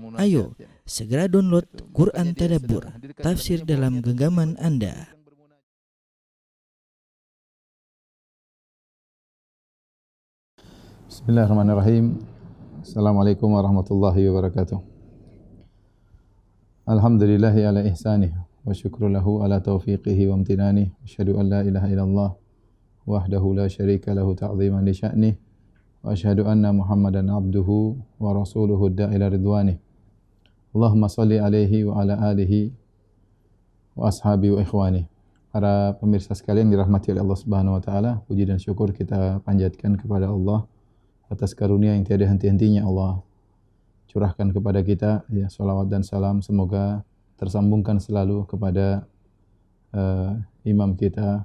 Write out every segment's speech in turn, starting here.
Ayo, segera download Quran Tadabbur, tafsir dalam genggaman Anda. Bismillahirrahmanirrahim. Assalamualaikum warahmatullahi wabarakatuh. Alhamdulillahi ala ihsanih wa syukru lahu ala taufiqihi wa amtinanih. Asyhadu an la ilaha illallah wahdahu la syarika lahu ta'ziman li sya'nih. Wa asyhadu anna Muhammadan abduhu wa rasuluhu da'ila ridwanih. Allahumma salli alaihi wa ala alihi wa ashabi wa ikhwani. Para pemirsa sekalian dirahmati oleh Allah Subhanahu wa taala, puji dan syukur kita panjatkan kepada Allah atas karunia yang tiada henti-hentinya Allah curahkan kepada kita, ya, salawat dan salam semoga tersambungkan selalu kepada imam kita,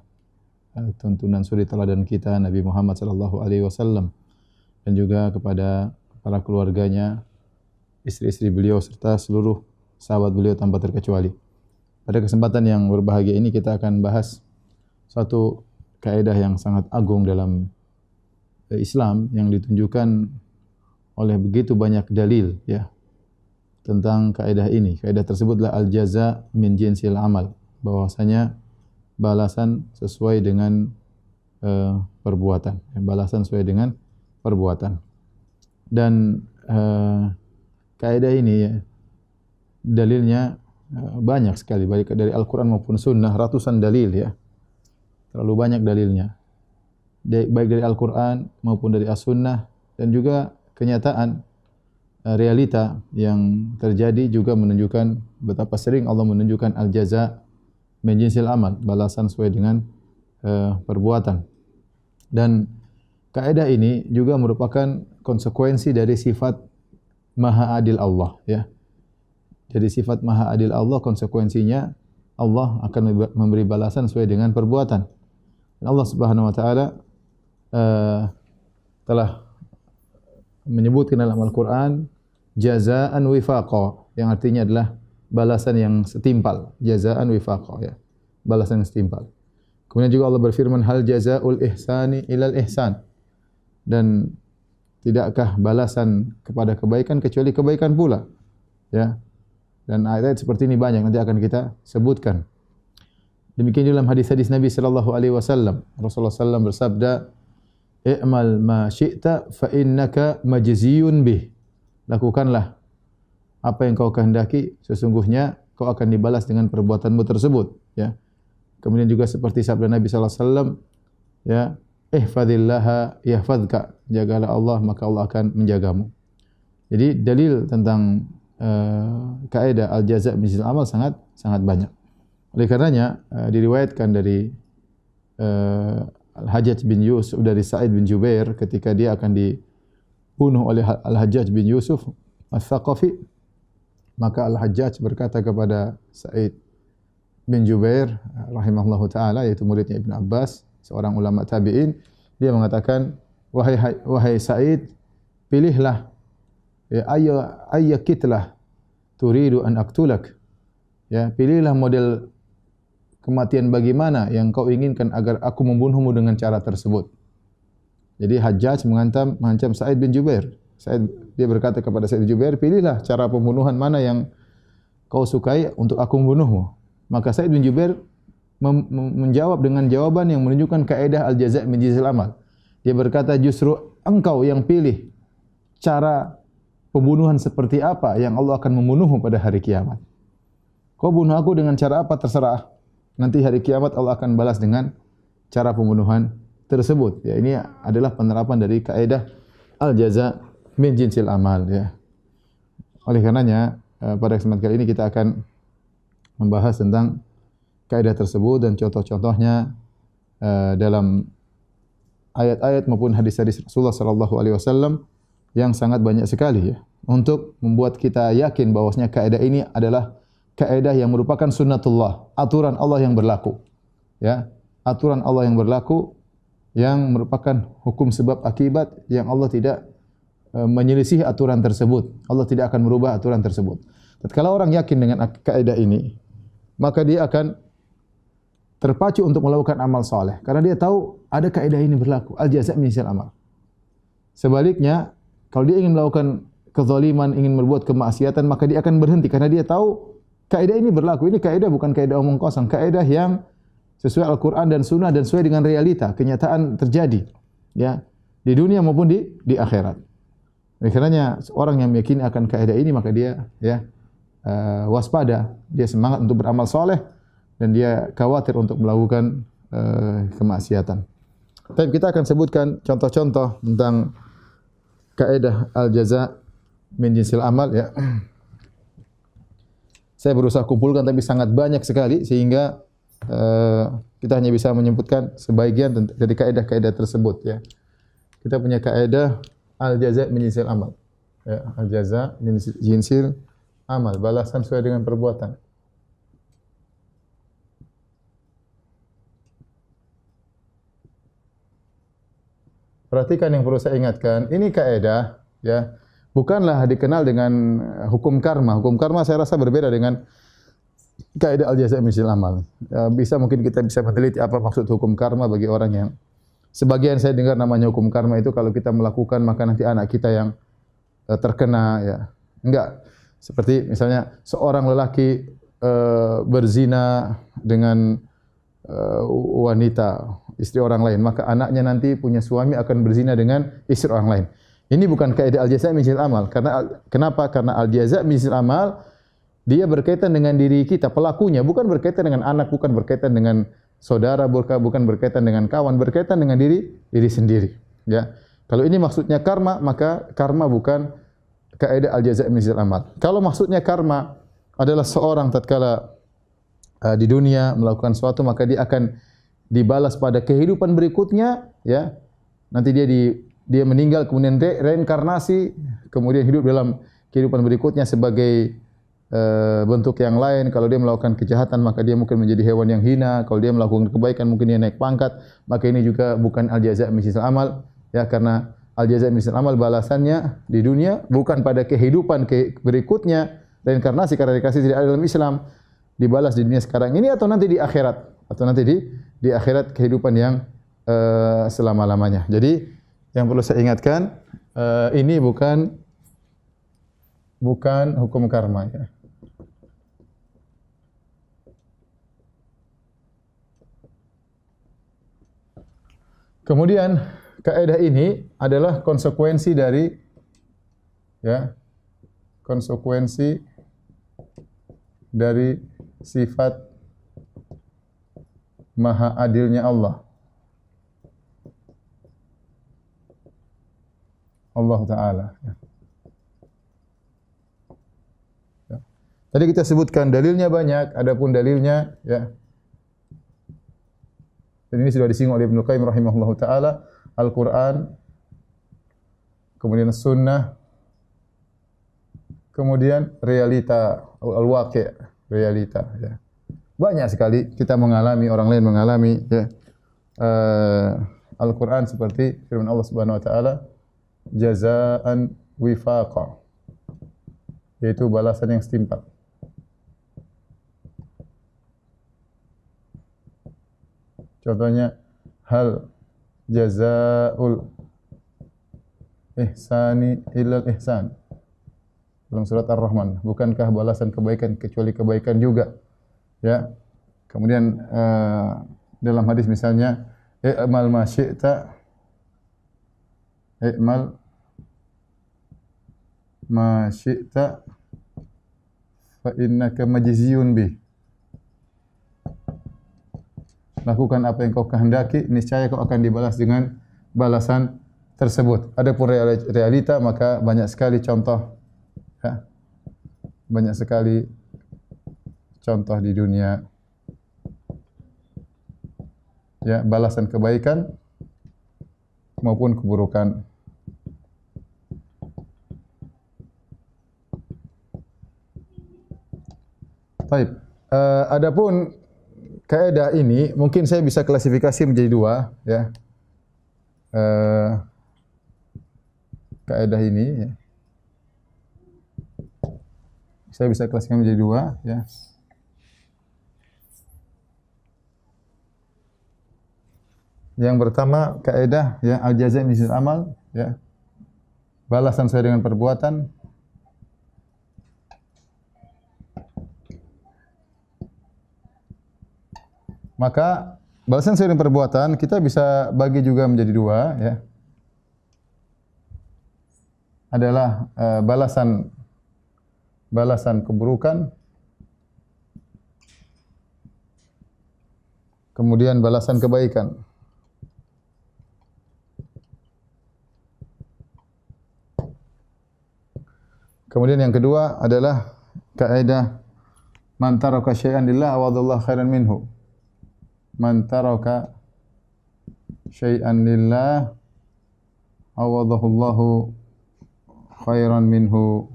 tuntunan suri teladan kita Nabi Muhammad sallallahu alaihi wasallam, dan juga kepada para keluarganya, istri-istri beliau serta seluruh sahabat beliau tanpa terkecuali. Pada kesempatan yang berbahagia ini kita akan bahas satu kaidah yang sangat agung dalam Islam yang ditunjukkan oleh begitu banyak dalil, ya, tentang kaidah ini. Kaidah tersebutlah al-jaza min jinsil amal, bahwasanya balasan sesuai dengan perbuatan, balasan sesuai dengan perbuatan. Dan kaidah ini, ya, dalilnya banyak sekali, baik dari Al-Quran maupun Sunnah, ratusan dalil, ya, terlalu banyak dalilnya, baik dari Al-Quran maupun dari As-Sunnah, dan juga kenyataan realita yang terjadi juga menunjukkan betapa sering Allah menunjukkan al-jaza min jinsil amal, balasan sesuai dengan perbuatan. Dan kaidah ini juga merupakan konsekuensi dari sifat Maha Adil Allah, ya. Jadi sifat Maha Adil Allah, konsekuensinya Allah akan memberi balasan sesuai dengan perbuatan. Dan Allah Subhanahu wa taala telah menyebutkan dalam Al-Qur'an jazaan wifaqa, yang artinya adalah balasan yang setimpal, jazaan wifaqa, ya, balasan yang setimpal. Kemudian juga Allah berfirman hal jazaul ihsani ilal ihsan, dan tidakkah balasan kepada kebaikan kecuali kebaikan pula, ya. Dan ayat seperti ini banyak, nanti akan kita sebutkan. Demikian dalam hadis-hadis Nabi sallallahu alaihi wasallam. Rasulullah sallallahu bersabda, "I'mal ma syi'ta fa innaka majziyun bih." Lakukanlah apa yang kau kehendaki, sesungguhnya kau akan dibalas dengan perbuatanmu tersebut, ya. Kemudian juga seperti sabda Nabi sallallahu alaihi wasallam, ya, ihfazillaha yahfazka, jagalah Allah maka Allah akan menjagamu. Jadi dalil tentang kaidah al-jaza' min jinsil amal sangat banyak. Oleh karenanya diriwayatkan dari Al-Hajjaj bin Yusuf dari Sa'id bin Jubair ketika dia akan dibunuh oleh Al-Hajjaj bin Yusuf Al-Thaqafi, maka Al-Hajjaj berkata kepada Sa'id bin Jubair rahimahullahu taala, yaitu muridnya Ibn Abbas, seorang ulama tabi'in, dia mengatakan, wahai Sa'id, pilihlah, ya, ayyakitlah turidu an aktulak, ya, pilihlah model kematian bagaimana yang kau inginkan agar aku membunuhmu dengan cara tersebut. Jadi Hajjaj mengancam Sa'id bin Jubair. Dia berkata kepada Sa'id bin Jubair, pilihlah cara pembunuhan mana yang kau sukai untuk aku membunuhmu. Maka Sa'id bin Jubair menjawab dengan jawaban yang menunjukkan kaidah al-jaza' min jinsil amal. Dia berkata, justru engkau yang pilih cara pembunuhan seperti apa yang Allah akan membunuhmu pada hari kiamat. Kau bunuh aku dengan cara apa terserah. Nanti hari kiamat Allah akan balas dengan cara pembunuhan tersebut. Ya, ini adalah penerapan dari kaidah al-jaza' min jinsil amal, ya. Oleh karenanya pada kesempatan kali ini kita akan membahas tentang kaidah tersebut dan contoh-contohnya dalam ayat-ayat maupun hadis-hadis Rasulullah sallallahu alaihi wasallam yang sangat banyak sekali, ya, untuk membuat kita yakin bahwasanya kaidah ini adalah kaidah yang merupakan sunnatullah, aturan Allah yang berlaku, ya, aturan Allah yang berlaku yang merupakan hukum sebab akibat yang Allah tidak menyelisih aturan tersebut. Allah tidak akan merubah aturan tersebut. Tatkala orang yakin dengan kaidah ini, maka dia akan terpacu untuk melakukan amal saleh karena dia tahu ada kaidah ini berlaku, al-jaza' min jinsil amal. Sebaliknya, kalau dia ingin melakukan kezaliman, ingin berbuat kemaksiatan, maka dia akan berhenti karena dia tahu kaidah ini berlaku. Ini kaidah bukan kaidah omong kosong, kaidah yang sesuai Al-Qur'an dan Sunnah dan sesuai dengan realita, kenyataan terjadi, ya, di dunia maupun di akhirat. Oleh karenanya orang yang meyakini akan kaidah ini maka dia waspada, dia semangat untuk beramal soleh dan dia khawatir untuk melakukan kemaksiatan. Tapi kita akan sebutkan contoh-contoh tentang kaidah al-jaza min jinsil amal, ya. Saya berusaha kumpulkan tapi sangat banyak sekali sehingga kita hanya bisa menyebutkan sebagian dari kaidah-kaidah tersebut, ya. Kita punya kaidah al-jaza min jinsil amal. Ya, al-jaza min jinsil amal, balasan sesuai dengan perbuatan. Perhatikan yang perlu saya ingatkan, ini kaidah, ya, bukanlah dikenal dengan hukum karma. Hukum karma saya rasa berbeda dengan kaidah al-jaza' min jinsil amal. Mungkin kita bisa meneliti apa maksud hukum karma bagi orang yang sebagian saya dengar namanya hukum karma itu kalau kita melakukan maka nanti anak kita yang terkena, ya. Enggak. Seperti misalnya seorang lelaki berzina dengan wanita, istri orang lain, maka anaknya nanti punya suami akan berzina dengan istri orang lain. Ini bukan kaidah al-jaza' min jinsil amal. Kenapa? Karena al-jaza' min jinsil amal dia berkaitan dengan diri kita, pelakunya, bukan berkaitan dengan anak, bukan berkaitan dengan saudara, bukan berkaitan dengan kawan, berkaitan dengan diri sendiri, ya. Kalau ini maksudnya karma, maka karma bukan kaidah al-jaza' min jinsil amal. Kalau maksudnya karma adalah seorang tatkala di dunia melakukan sesuatu maka dia akan dibalas pada kehidupan berikutnya, ya. Nanti dia meninggal kemudian reinkarnasi, kemudian hidup dalam kehidupan berikutnya sebagai bentuk yang lain. Kalau dia melakukan kejahatan maka dia mungkin menjadi hewan yang hina, kalau dia melakukan kebaikan mungkin dia naik pangkat. Maka ini juga bukan al-jaza' min jinsil amal, ya, karena al-jaza' min jinsil amal balasannya di dunia bukan pada kehidupan berikutnya, reinkarnasi, karena reinkarnasi tidak ada dalam Islam, dibalas di dunia sekarang ini atau nanti di akhirat, atau nanti di akhirat kehidupan yang selama-lamanya. Jadi yang perlu saya ingatkan, ini bukan hukum karma, ya. Kemudian kaidah ini adalah konsekuensi dari, ya, konsekuensi dari sifat maha adilnya Allah. Allah Ta'ala, ya. Ya. Tadi kita sebutkan dalilnya banyak, adapun dalilnya, ya. Dan ini sudah disinggung oleh Ibnu Qayyim rahimahullahu taala, Al-Qur'an, kemudian Sunnah, kemudian realita, al-waqi', realita, ya. Banyak sekali kita mengalami, orang lain mengalami, ya. Al-Qur'an seperti firman Allah Subhanahu wa taala, jazaan wifaqa, yaitu balasan yang setimpal. Contohnya, hal jazaul ihsani illal ihsan, dalam surat Ar-Rahman, bukankah balasan kebaikan kecuali kebaikan juga, ya. Kemudian dalam hadis misalnya, i'mal ma syi'ta, i'mal ma syi'ta fa innaka majziyun bih. Lakukan apa yang kau kehendaki, niscaya kau akan dibalas dengan balasan tersebut. Adapun realita maka banyak sekali contoh, ya. Banyak sekali contoh di dunia, ya, balasan kebaikan maupun keburukan. Baik, adapun kaidah ini mungkin saya bisa klasifikasi menjadi dua, ya. Kaidah ini, ya, saya bisa klasifikasi menjadi dua, ya. Yang pertama kaidah, ya, al-jaza' min jinsil amal, ya, balasan sesuai dengan perbuatan. Maka balasan sesuai dengan perbuatan kita bisa bagi juga menjadi dua, ya. Adalah balasan keburukan, kemudian balasan kebaikan. Kemudian yang kedua adalah kaidah man taraka syai'an lillah awadallahu khairan minhu. Man taraka syai'an lillah awadahullahu khairan minhu.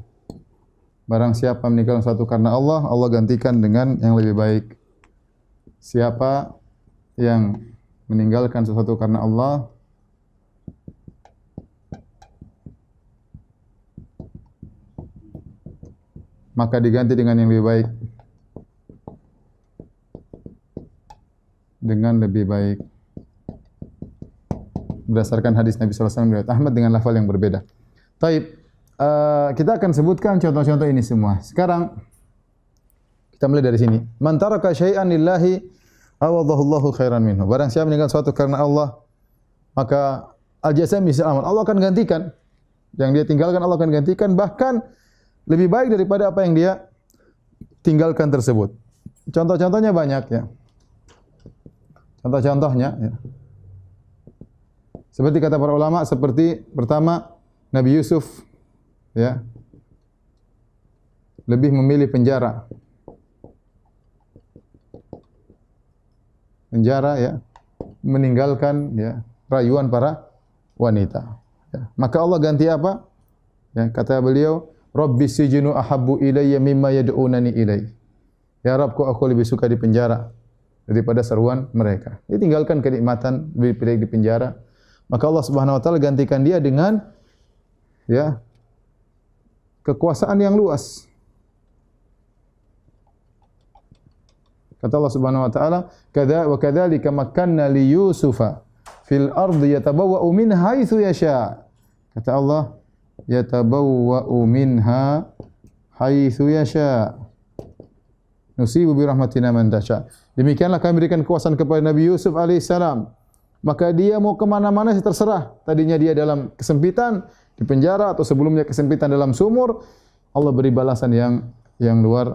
Barang siapa meninggalkan sesuatu karena Allah, Allah gantikan dengan yang lebih baik. Siapa yang meninggalkan sesuatu karena Allah, maka diganti dengan yang lebih baik. Dengan lebih baik. Berdasarkan hadis Nabi sallallahu alaihi wasallam riwayat Ahmad dengan lafal yang berbeda. Taib, kita akan sebutkan contoh-contoh ini semua. Sekarang kita mulai dari sini. Man taraka syai'an lillahi awadahullahu khairan minhu. Barang siapa meninggalkan sesuatu karena Allah, maka al-jazaa' misal amal. Allah akan gantikan. Yang dia tinggalkan Allah akan gantikan, bahkan lebih baik daripada apa yang dia tinggalkan tersebut. Contoh-contohnya banyak, ya. Contoh-contohnya, ya. Seperti kata para ulama, seperti pertama Nabi Yusuf, ya, lebih memilih penjara, ya, meninggalkan, ya, rayuan para wanita. Ya. Maka Allah ganti apa? Ya, kata beliau, Rabbi sijnu ahabbu ilayya mimma yad'unani ilai. Ya Rabbku, aku lebih suka di penjara daripada seruan mereka. Dia tinggalkan kenikmatan lebih baik di penjara. Maka Allah Subhanahu wa taala gantikan dia dengan, ya, kekuasaan yang luas. Kata Allah Subhanahu wa taala, "Kadza wa kadzalika makkanna li Yusufa fil ardi yatabawwa'u min haitsu yasha." Kata Allah, yatabawwa'u minha haitsu yasha. Nusibu bi rahmatina man tasha. Demikianlah kami berikan kekuasaan kepada Nabi Yusuf alaihissalam. Maka dia mau ke mana-mana terserah. Tadinya dia dalam kesempitan di penjara atau sebelumnya kesempitan dalam sumur, Allah beri balasan yang luar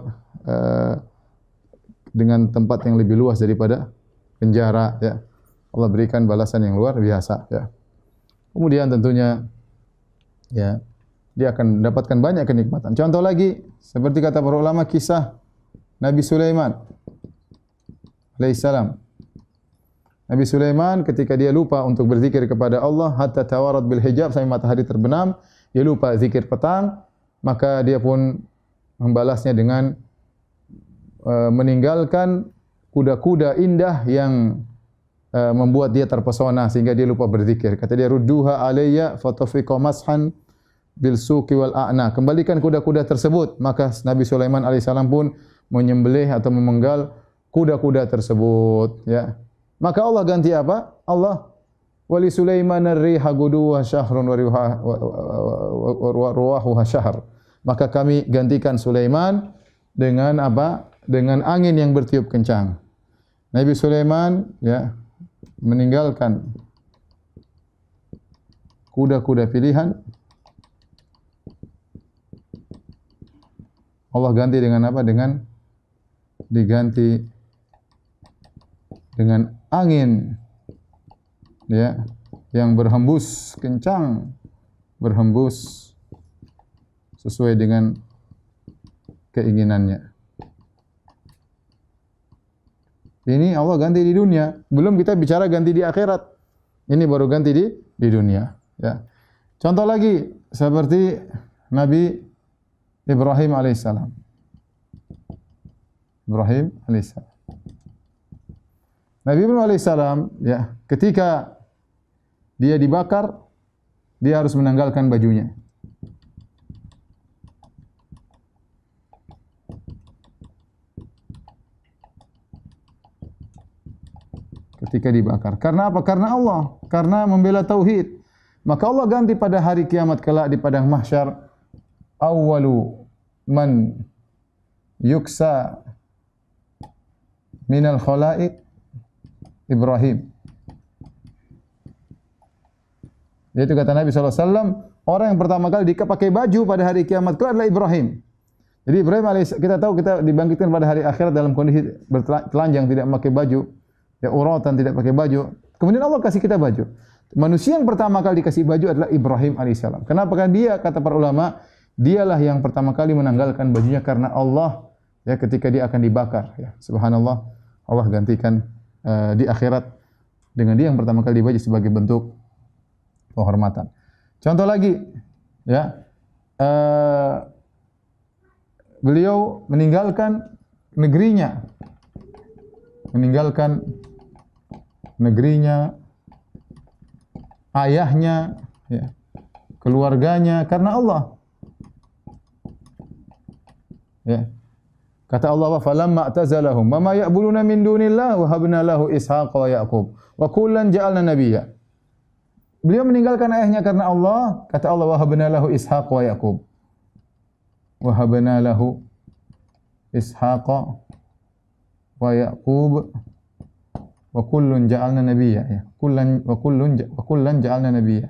dengan tempat yang lebih luas daripada penjara, ya. Allah berikan balasan yang luar biasa, ya. Kemudian tentunya, ya, dia akan mendapatkan banyak kenikmatan. Contoh lagi, seperti kata para ulama, kisah Nabi Sulaiman alaihissalam. Nabi Sulaiman ketika dia lupa untuk berzikir kepada Allah, hatta tawarat bil hijab, sampai matahari terbenam, dia lupa zikir petang, maka dia pun membalasnya dengan meninggalkan kuda-kuda indah yang membuat dia terpesona sehingga dia lupa berzikir. Kata dia, rudduha alayya fatafiqa mashan bil suqi wal a'na. Kembalikan kuda-kuda tersebut. Maka Nabi Sulaiman alaihissalam pun menyembelih atau memenggal kuda-kuda tersebut, ya. Maka Allah ganti apa? Allah, wali Sulaiman ar-riha guduha syahrun wa ruwahuha syahr. Maka kami gantikan Sulaiman dengan apa? Dengan angin yang bertiup kencang. Nabi Sulaiman, ya, meninggalkan kuda-kuda pilihan. Allah ganti dengan apa? Diganti dengan angin, ya, yang berhembus kencang, berhembus sesuai dengan keinginannya. Ini Allah ganti di dunia. Belum kita bicara ganti di akhirat. Ini baru ganti di dunia, ya. Contoh lagi seperti Nabi Ibrahim alaihissalam. Ibrahim alaihissalam. Nabi Ibrahim alaihissalam, ya, ketika dia dibakar, dia harus menanggalkan bajunya. Ketika dibakar. Karena apa? Karena Allah. Karena membela tauhid. Maka Allah ganti pada hari kiamat kelak di padang mahsyar, awwalu man yuksa minal khalaik Ibrahim. Yaitu kata Nabi SAW, orang yang pertama kali pakai baju pada hari kiamat kelak adalah Ibrahim. Jadi Ibrahim kita tahu kita dibangkitkan pada hari akhirat dalam kondisi bertelanjang, tidak memakai baju, ya uratan, tidak pakai baju. Kemudian Allah kasih kita baju. Manusia yang pertama kali dikasih baju adalah Ibrahim alaihissalam. Kenapa? Karena dia, kata para ulama, dialah yang pertama kali menanggalkan bajunya karena Allah, ya, ketika dia akan dibakar. Ya, subhanallah, Allah gantikan di akhirat dengan dia yang pertama kali dibaju sebagai bentuk penghormatan. Contoh lagi, ya, beliau meninggalkan negerinya, ayahnya, ya, keluarganya karena Allah. Ya. Kata Allah, "Falamma i'tazalahum ma ya'buduna min dunillah wa habna lahu Ishaq wa Yaqub wa kullan ja'alna nabiyya." Beliau meninggalkan ayahnya karena Allah. Kata Allah, "Wa habna lahu Ishaq wa Yaqub." Wa habna lahu Ishaq wa Yaqub wa kullun ja'alna nabiyya, ya. Kullan ja'alna nabiyya.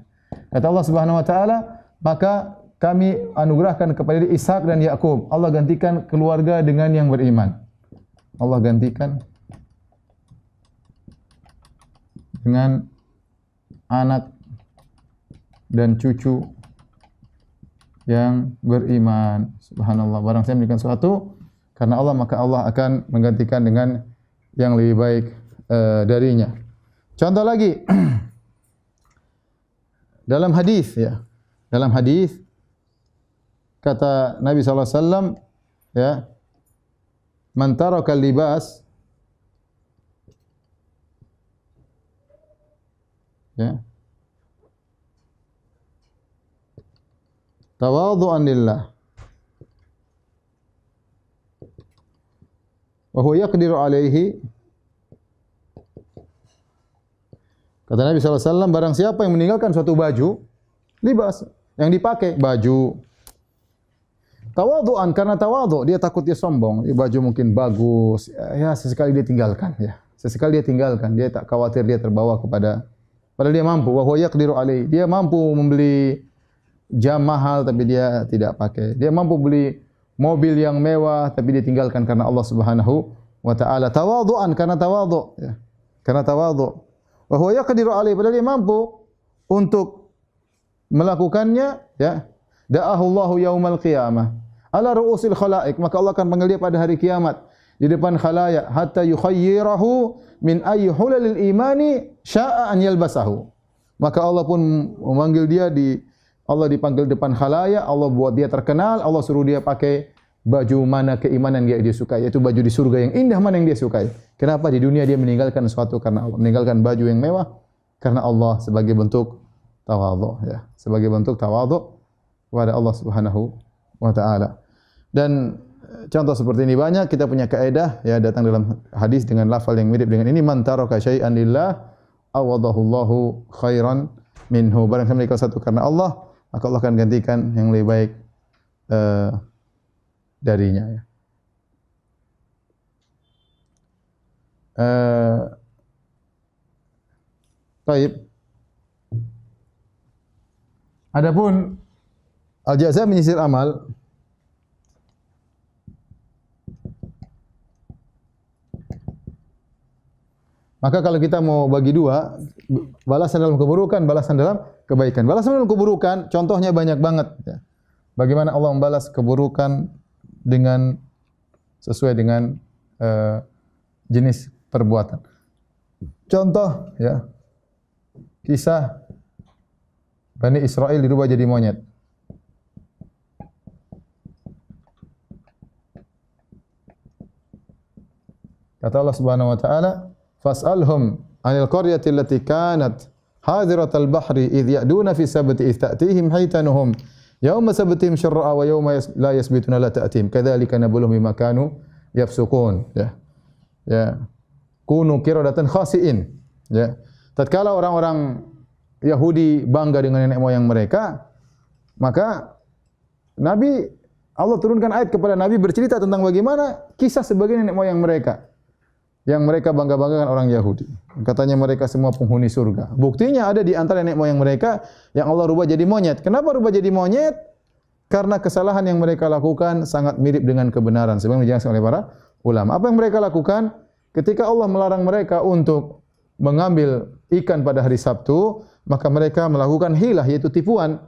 Kata Allah Subhanahu wa taala, maka kami anugerahkan kepada dia Ishak dan Yakub. Allah gantikan keluarga dengan yang beriman. Allah gantikan dengan anak dan cucu yang beriman. Subhanallah. Barang saya memberikan sesuatu karena Allah, maka Allah akan menggantikan dengan yang lebih baik darinya. Contoh lagi dalam hadis, ya. Dalam hadis kata Nabi sallallahu alaihi wasallam, ya, "Man taraka libas," ya, tawadhu'an lillah wa huwa yaqdiru alaihi. Kata Nabi SAW, barang siapa yang meninggalkan suatu baju, libas, yang dipakai, baju. Tawadhu'an, karena tawadhu, dia takut dia sombong. Baju mungkin bagus, ya sesekali dia tinggalkan. Ya. Sesekali dia tinggalkan, dia tak khawatir dia terbawa kepada, padahal dia mampu. Wa huwa yaqdiru alaihi, dia mampu membeli jam mahal tapi dia tidak pakai. Dia mampu beli mobil yang mewah tapi dia tinggalkan karena Allah Subhanahu wa taala. Tawadhu'an, karena tawadhu, ya. Karena tawadhu. Wa huwa yaqdiru alaihi, padahal dia mampu untuk melakukannya, ya. Da'ahu Allahu yaumal qiyamah ala ru'usil khalaik, maka Allah akan panggil dia pada hari kiamat di depan khalayak, hatta yukhayyirahu min ayyi hulalil imani sya'a an yalbasahu. Maka Allah pun memanggil dia Allah dipanggil depan khalayak, Allah buat dia terkenal, Allah suruh dia pakai baju mana keimanan dia sukai, yaitu baju di surga yang indah mana yang dia sukai. Kenapa? Di dunia dia meninggalkan sesuatu karena Allah, meninggalkan baju yang mewah karena Allah, sebagai bentuk tawadhu, ya, sebagai bentuk tawadhu kepada Allah Subhanahu wa taala. Dan contoh seperti ini banyak, kita punya kaidah, ya, datang dalam hadis dengan lafal yang mirip dengan ini, man taraka syai'an lillah awadahu Allahu khairan minhu. Barang siapa meninggalkan satu karena Allah, maka Allah akan gantikan yang lebih baik darinya, ya. Baik. Adapun al-jaza menyisir amal, maka kalau kita mau bagi dua, balasan dalam keburukan, balasan dalam kebaikan. Balasan dalam keburukan, contohnya banyak banget, ya. Bagaimana Allah membalas keburukan dengan sesuai dengan jenis perbuatan. Contoh, ya, kisah Bani Israel dirubah jadi monyet. Kata Allah Subhanahu wa taala, "Fas'alhum 'anil qaryati allati kanat hadiratal bahri idh ya'duna fi sabti idh ta'tihim haytanuhum yauma sabtihim syarra wa yauma la yasbituna la ta'tihim kadzalika nabluhum bima kanu yafsukun." Ya. Ya. Kunu qiradatan khasi'in. Ya. Tatkala orang-orang Yahudi bangga dengan nenek moyang mereka, maka Allah turunkan ayat kepada Nabi bercerita tentang bagaimana kisah sebagai nenek moyang mereka. yang mereka bangga-banggakan orang Yahudi. Katanya mereka semua penghuni surga. Buktinya ada di antara nenek moyang mereka yang Allah rubah jadi monyet. Kenapa rubah jadi monyet? Karena kesalahan yang mereka lakukan sangat mirip dengan kebenaran. Sebagaimana dijelaskan oleh para ulama. Apa yang mereka lakukan? Ketika Allah melarang mereka untuk mengambil ikan pada hari Sabtu, maka mereka melakukan hilah, yaitu tipuan,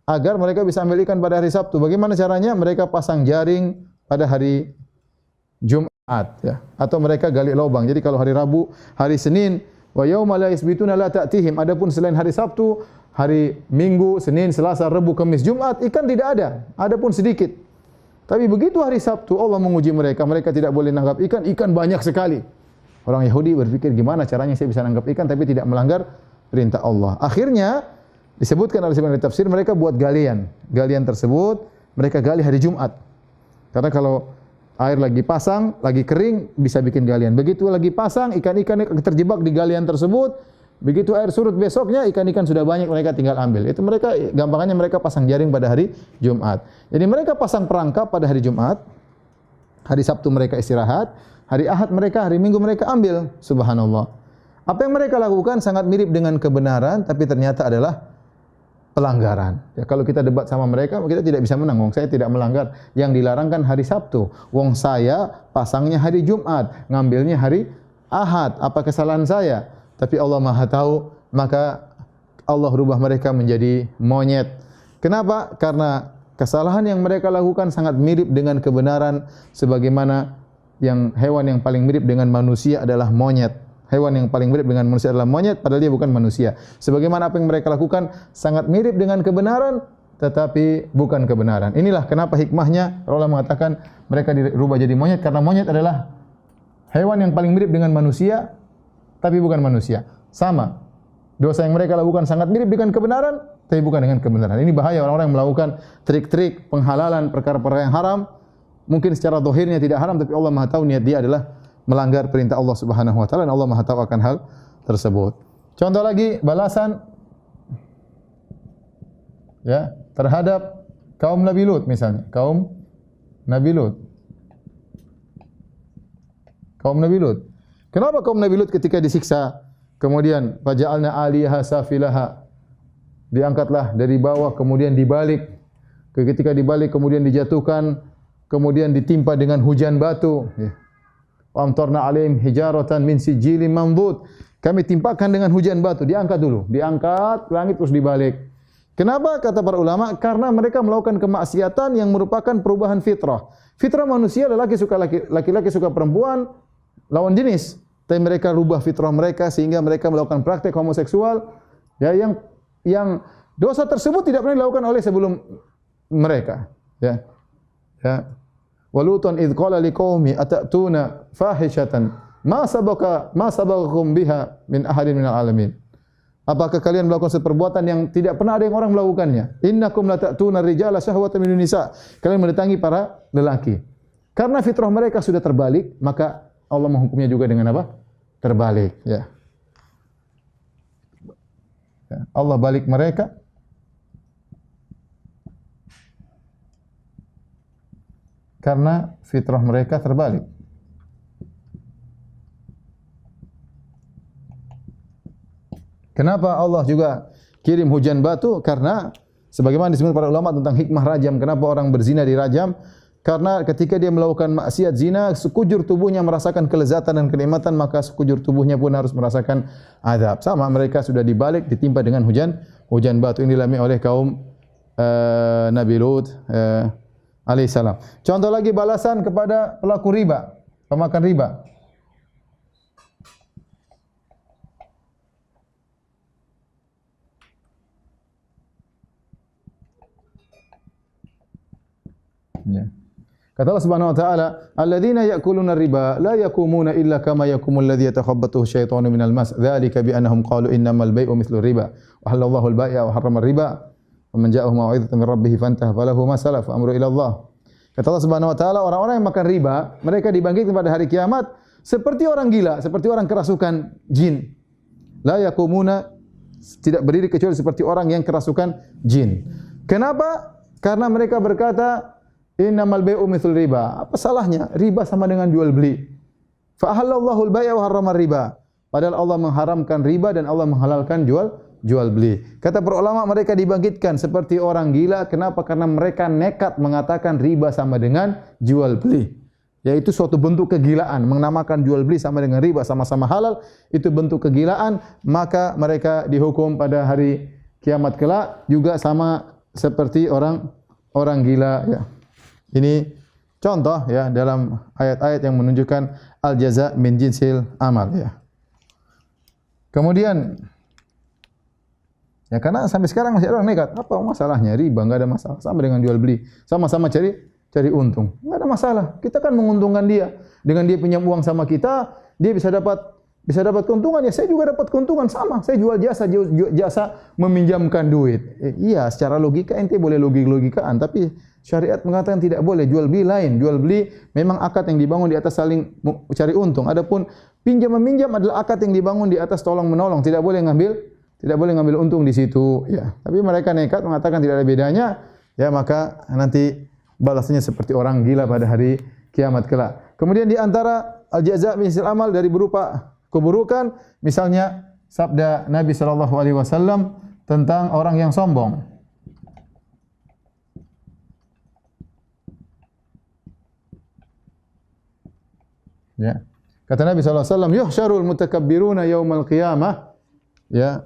agar mereka bisa ambil ikan pada hari Sabtu. Bagaimana caranya? Mereka pasang jaring pada hari Jumat, ya, atau mereka gali lubang. Jadi kalau hari Rabu, hari Senin, wa yauma la yasbituna la ta'tihim. Adapun selain hari Sabtu, hari Minggu, Senin, Selasa, Rabu, Kamis, Jumat, ikan tidak ada. Adapun sedikit. Tapi begitu hari Sabtu Allah menguji mereka, mereka tidak boleh nangkap ikan, ikan banyak sekali. Orang Yahudi berpikir gimana caranya saya bisa nangkap ikan tapi tidak melanggar perintah Allah. Akhirnya disebutkan oleh sebagian tafsir mereka buat galian. Galian tersebut mereka gali hari Jumat. Karena kalau air lagi pasang, lagi kering, bisa bikin galian. Begitu lagi pasang, ikan-ikan terjebak di galian tersebut. Begitu air surut besoknya, ikan-ikan sudah banyak, mereka tinggal ambil. Itu mereka, gampangannya mereka pasang jaring pada hari Jumat. Jadi mereka pasang perangkap pada hari Jumat. Hari Sabtu mereka istirahat. Hari Ahad mereka, hari Minggu mereka ambil. Subhanallah. Apa yang mereka lakukan sangat mirip dengan kebenaran, tapi ternyata adalah pelanggaran. Ya, kalau kita debat sama mereka, kita tidak bisa menang. Wong saya tidak melanggar. Yang dilarang kan hari Sabtu. Wong saya pasangnya hari Jumat, ngambilnya hari Ahad. Apa kesalahan saya? Tapi Allah Maha tahu, maka Allah rubah mereka menjadi monyet. Kenapa? Karena kesalahan yang mereka lakukan sangat mirip dengan kebenaran, sebagaimana yang hewan yang paling mirip dengan manusia adalah monyet. Hewan yang paling mirip dengan manusia adalah monyet, padahal dia bukan manusia. Sebagaimana apa yang mereka lakukan sangat mirip dengan kebenaran, tetapi bukan kebenaran. Inilah kenapa hikmahnya Allah mengatakan mereka dirubah jadi monyet, karena monyet adalah hewan yang paling mirip dengan manusia, tapi bukan manusia. Sama. Dosa yang mereka lakukan sangat mirip dengan kebenaran, tapi bukan dengan kebenaran. Ini bahaya orang-orang yang melakukan trik-trik penghalalan perkara-perkara yang haram. Mungkin secara zahirnya tidak haram, tapi Allah Maha tahu niat dia adalah melanggar perintah Allah Subhanahu wa taala, dan Allah Maha tahu akan hal tersebut. Contoh lagi balasan ya terhadap kaum Nabi Lut misalnya, kaum Nabi Lut. Kaum Nabi Lut. Kenapa kaum Nabi Lut ketika disiksa kemudian faja'alna 'aliyaha safilaha, diangkatlah dari bawah kemudian dibalik, ketika dibalik kemudian dijatuhkan, kemudian ditimpa dengan hujan batu, ya. Amtarna 'alaihim hijaratan min sijilin mandud. Kami timpakan dengan hujan batu, diangkat dulu, diangkat ke langit terus dibalik. Kenapa? Kata para ulama, karena mereka melakukan kemaksiatan yang merupakan perubahan fitrah. Fitrah manusia laki suka laki-laki suka perempuan, lawan jenis. Tapi mereka rubah fitrah mereka sehingga mereka melakukan praktek homoseksual, ya, yang dosa tersebut tidak pernah dilakukan oleh sebelum mereka, ya. Ya. Walutan idh qala liqaumi atatuna fahishatan ma sabaqakum biha min ahadin minal alamin. Apakah kalian melakukan suatu perbuatan yang tidak pernah ada yang orang melakukannya? Innakum latatuna rijala syahwatan min nisa. Kalian mendatangi para lelaki. Karena fitrah mereka sudah terbalik, maka Allah menghukumnya juga dengan apa? Terbalik, ya. Ya, Allah balik mereka. Karena fitrah mereka terbalik. Kenapa Allah juga kirim hujan batu? Karena sebagaimana disebut para ulama tentang hikmah rajam, kenapa orang berzina dirajam? Karena ketika dia melakukan maksiat zina, sekujur tubuhnya merasakan kelezatan dan kenikmatan, maka sekujur tubuhnya pun harus merasakan azab. Sama, mereka sudah dibalik, ditimpa dengan hujan batu. Ini dialami oleh kaum Nabi Lut alaihissalam. Contoh lagi balasan kepada pelaku riba, pemakan riba. Ya. Kata Allah Subhanahu wa taala, "Alladzina ya'kuluna riba la yakumuna illa kama yakumul ladzi yatakhabbathu syaitanu minal mas. Dzalika bi annahum qalu innamal bai'u mithlu riba. Wa halallahu al-bai'a wa harrama riba. Man ja'ahu mau'izatun min rabbih fantaha falahu ma salaf amru ila Allah." Kata Allah Subhanahu wa taala, orang-orang yang makan riba, mereka dibangkitkan pada hari kiamat seperti orang gila, seperti orang kerasukan jin. La yakumuna, tidak berdiri kecuali seperti orang yang kerasukan jin. Kenapa? Karena mereka berkata, innamal bai'u mithlul riba. Apa salahnya? Riba sama dengan jual beli. Fa ahallallahu al-bai'a wa harrama riba. Padahal Allah mengharamkan riba dan Allah menghalalkan jual beli. Kata para ulama, mereka dibangkitkan seperti orang gila. Kenapa? Karena mereka nekat mengatakan riba sama dengan jual beli. Yaitu suatu bentuk kegilaan. Menamakan jual beli sama dengan riba sama-sama halal, itu bentuk kegilaan. Maka mereka dihukum pada hari kiamat kelak juga sama seperti orang gila. Ya. Ini contoh ya dalam ayat-ayat yang menunjukkan al-jaza min jinsil amal. Ya. Kemudian ya karena sampai sekarang masih ada orang nekat. Apa masalahnya? Riba enggak ada masalah. Sama dengan jual beli. Sama-sama cari untung. Enggak ada masalah. Kita kan menguntungkan dia. Dengan dia pinjam uang sama kita, dia bisa dapat keuntungan. Ya saya juga dapat keuntungan sama. Saya jual jasa meminjamkan duit. Iya, secara logika ente boleh logik-logikaan, tapi syariat mengatakan tidak boleh. Jual beli lain. Jual beli memang akad yang dibangun di atas saling cari untung. Adapun pinjam meminjam adalah akad yang dibangun di atas tolong menolong. Tidak boleh ngambil untung di situ. Ya. Tapi mereka nekat mengatakan tidak ada bedanya. Ya maka nanti balasannya seperti orang gila pada hari kiamat kelak. Kemudian di antara al-jaza' min jinsil amal dari berupa keburukan, misalnya sabda Nabi sallallahu alaihi wasallam tentang orang yang sombong. Ya. Kata Nabi sallallahu alaihi wasallam, "Yuhsyarul mutakabbiruna yaumal qiyamah." Ya.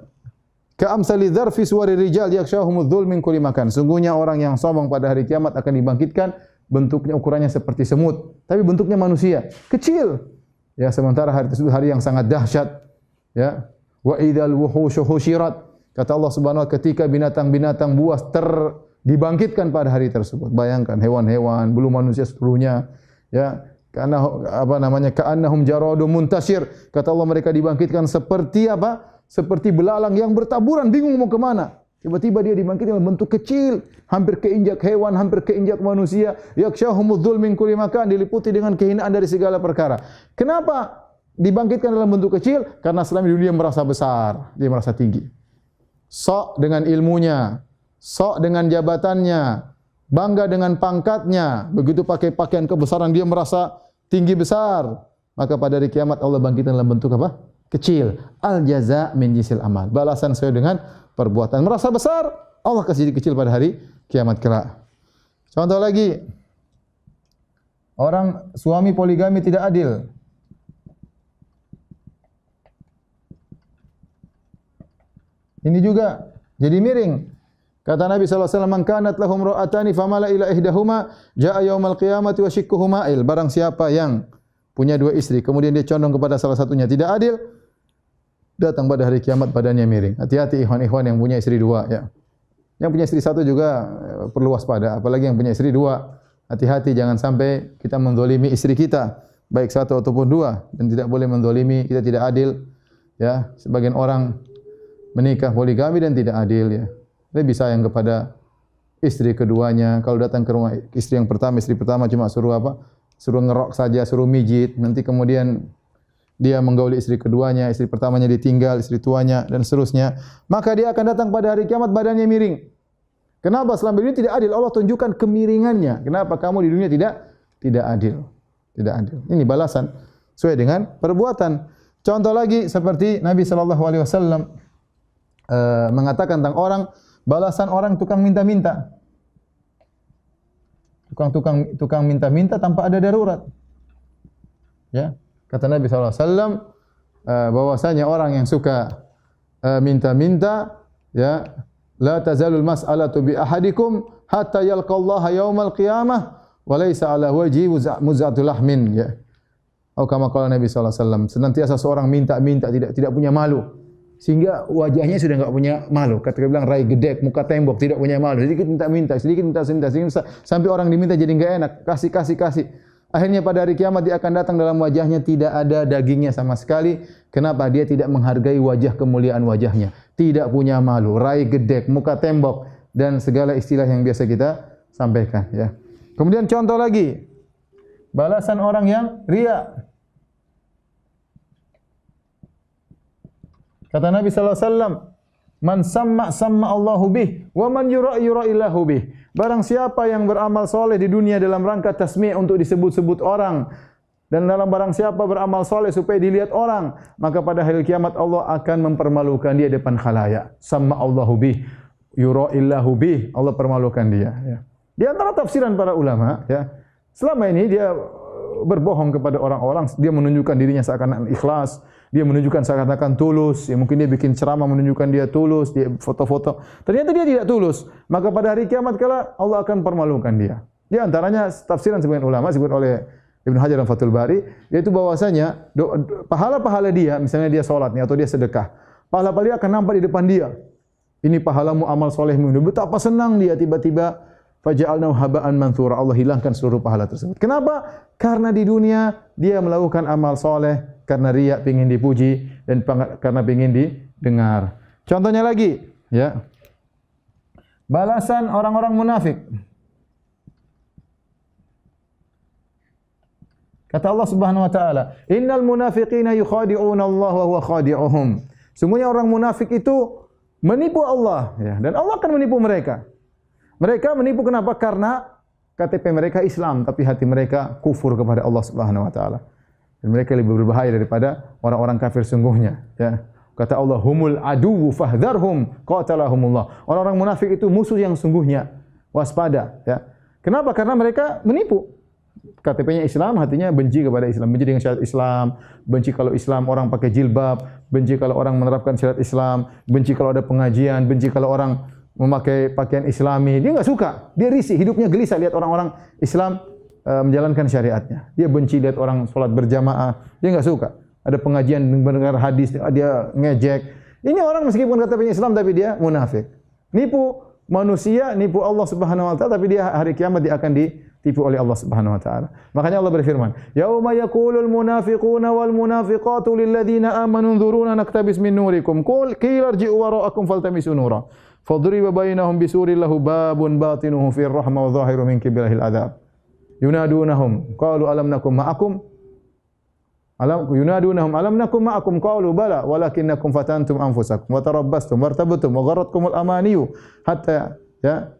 Ka'amsali dzarfi suwari rijal yakshahumudz dzul min kulli makan. Sungguhnya orang yang sombong pada hari kiamat akan dibangkitkan, bentuknya ukurannya seperti semut, tapi bentuknya manusia, kecil. Ya, sementara hari tersebut hari yang sangat dahsyat. Ya. Wa idzal wuhushu husyirat. Kata Allah Subhanahu wa taala, ketika binatang-binatang buas dibangkitkan pada hari tersebut. Bayangkan hewan-hewan, belum manusia seluruhnya. Ya. Karena ka'annahum jaradun muntasir. Kata Allah, mereka dibangkitkan seperti apa? Seperti belalang yang bertaburan, bingung mau kemana. Tiba-tiba dia dibangkitkan dalam bentuk kecil, hampir keinjak hewan, hampir keinjak manusia. Yakshahumudz dzul min kulli makan, diliputi dengan kehinaan dari segala perkara. Kenapa dibangkitkan dalam bentuk kecil? Karena selama di dunia merasa besar, dia merasa tinggi. Sok dengan ilmunya, sok dengan jabatannya, bangga dengan pangkatnya. Begitu pakai pakaian kebesaran dia merasa tinggi besar. Maka pada hari kiamat Allah bangkitkan dalam bentuk apa? Kecil. Al-jaza' min jinsil amal. Balasan sesuai dengan perbuatan. Merasa besar, Allah kasih kecil pada hari kiamat kelak. Contoh lagi, orang suami poligami tidak adil. Ini juga jadi miring. Kata Nabi sallallahu alaihi wasallam, "Man kanat lahum ra'atani famala ila ihdahuma jaa'a yaumal qiyamati wa shikkuhu ma'il." Barang siapa yang punya dua istri, kemudian dia condong kepada salah satunya tidak adil, datang pada hari kiamat badannya miring. Hati-hati ikhwan-ikhwan yang punya istri dua. Ya. Yang punya istri satu juga perlu waspada. Apalagi yang punya istri dua. Hati-hati jangan sampai kita menzalimi istri kita. Baik satu ataupun dua. Dan tidak boleh menzalimi, kita tidak adil. Ya. Sebagian orang menikah poligami dan tidak adil. Ya. Lebih sayang kepada istri keduanya. Kalau datang ke rumah istri pertama cuma suruh apa? Suruh ngerok saja, suruh mijit. Nanti kemudian dia menggauli istri keduanya, istri pertamanya ditinggal, istri tuanya dan seterusnya. Maka dia akan datang pada hari kiamat badannya miring. Kenapa? Selama ini tidak adil. Allah tunjukkan kemiringannya. Kenapa kamu di dunia tidak adil? Tidak adil. Ini balasan sesuai dengan perbuatan. Contoh lagi seperti Nabi sallallahu alaihi wasallam mengatakan tentang balasan orang tukang minta-minta. Tukang minta-minta tanpa ada darurat. Ya. Kata Nabi SAW, bahwasanya orang yang suka minta-minta, ya, la tazalul mas'alatu bi ahadikum hatta yalqallaha yaumal qiyamah wa laysa ala wajhi muz'atul lahmin. Ya. Atau kama qala Nabi SAW, senantiasa seorang minta-minta tidak punya malu. Sehingga wajahnya sudah enggak punya malu. Kata dia bilang rai gedek, muka tembok, tidak punya malu. Sedikit minta-minta, sampai orang diminta jadi enggak enak, kasih. Akhirnya pada hari kiamat dia akan datang dalam wajahnya tidak ada dagingnya sama sekali. Kenapa? Dia tidak menghargai wajah kemuliaan wajahnya. Tidak punya malu, rai gedek, muka tembok dan segala istilah yang biasa kita sampaikan. Ya. Kemudian contoh lagi, balasan orang yang riya. Kata Nabi sallallahu alaihi wasallam, "Man samma Allahu bih, wa man yura illahu bih." Barang siapa yang beramal soleh di dunia dalam rangka tasmi' untuk disebut-sebut orang, Dan dalam barang siapa beramal soleh supaya dilihat orang, maka pada hari kiamat Allah akan mempermalukan dia depan khalayak. Sama Allahu bih, yura'illahu bih. Allah permalukan dia. Ya. Di antara tafsiran para ulama, ya, selama ini dia berbohong kepada orang-orang, dia menunjukkan dirinya seakan-akan ikhlas, dia menunjukkan seakan-akan tulus, ya, mungkin dia bikin ceramah menunjukkan dia tulus, dia foto-foto. Ternyata dia tidak tulus. Maka pada hari kiamat kala Allah akan permalukan dia. Di antaranya tafsiran sebagian ulama disebut oleh Ibnu Hajar dan Fathul Bari, yaitu bahwasanya pahala-pahala dia, misalnya dia salat nih atau dia sedekah, pahala-pahala dia akan nampak di depan dia. Ini pahalamu amal solehmu. Betapa senang dia tiba-tiba faja'alnahu haba'an manthura. Allah hilangkan seluruh pahala tersebut. Kenapa? Karena di dunia dia melakukan amal soleh karena riya, ingin dipuji, dan karena ingin didengar. Contohnya lagi, ya, balasan orang-orang munafik. Kata Allah Subhanahu wa taala, "Innal munafiqina yukhadi'una Allah wa huwa khadi'uhum." Semuanya orang munafik itu menipu Allah, ya, dan Allah akan menipu mereka. Mereka menipu kenapa? Karena KTP mereka Islam tapi hati mereka kufur kepada Allah Subhanahu wa taala. Dan mereka lebih berbahaya daripada orang-orang kafir sungguhnya, ya. Kata Allah, "Humul aduwwu fahdharhum qatalahumullah." Orang-orang munafik itu musuh yang sungguhnya. Waspada, ya. Kenapa? Karena mereka menipu. KTP-nya Islam, hatinya benci kepada Islam, benci dengan syariat Islam, benci kalau Islam orang pakai jilbab, benci kalau orang menerapkan syariat Islam, benci kalau ada pengajian, benci kalau orang memakai pakaian Islami. Dia enggak suka, dia risih, hidupnya gelisah lihat orang-orang Islam menjalankan syariatnya. Dia benci lihat orang salat berjamaah, dia enggak suka. Ada pengajian mendengar hadis, dia ngejek. Ini orang meskipun KTP-nya Islam tapi dia munafik. Nipu manusia, nipu Allah Subhanahu wa taala, tapi dia hari kiamat dia akan ditipu oleh Allah Subhanahu wa taala. Makanya Allah berfirman, "Yauma yaqulul munafiquna wal munafiqatu lil ladzina amanu unzuruna naktabis min nurikum qila irji'u wara'akum faltamisu nura fadriba bainahum bisurin lahu babun batinuhu fir rahmah wa zahiru min qibalihil adzab yunadunahum qalu alam nakum ma'akum alam nakum ma'akum qalu bala walakinnakum fatantum anfusakum wa tarabbastum wartabtum wa gharratkumul amaniyu hatta," ya,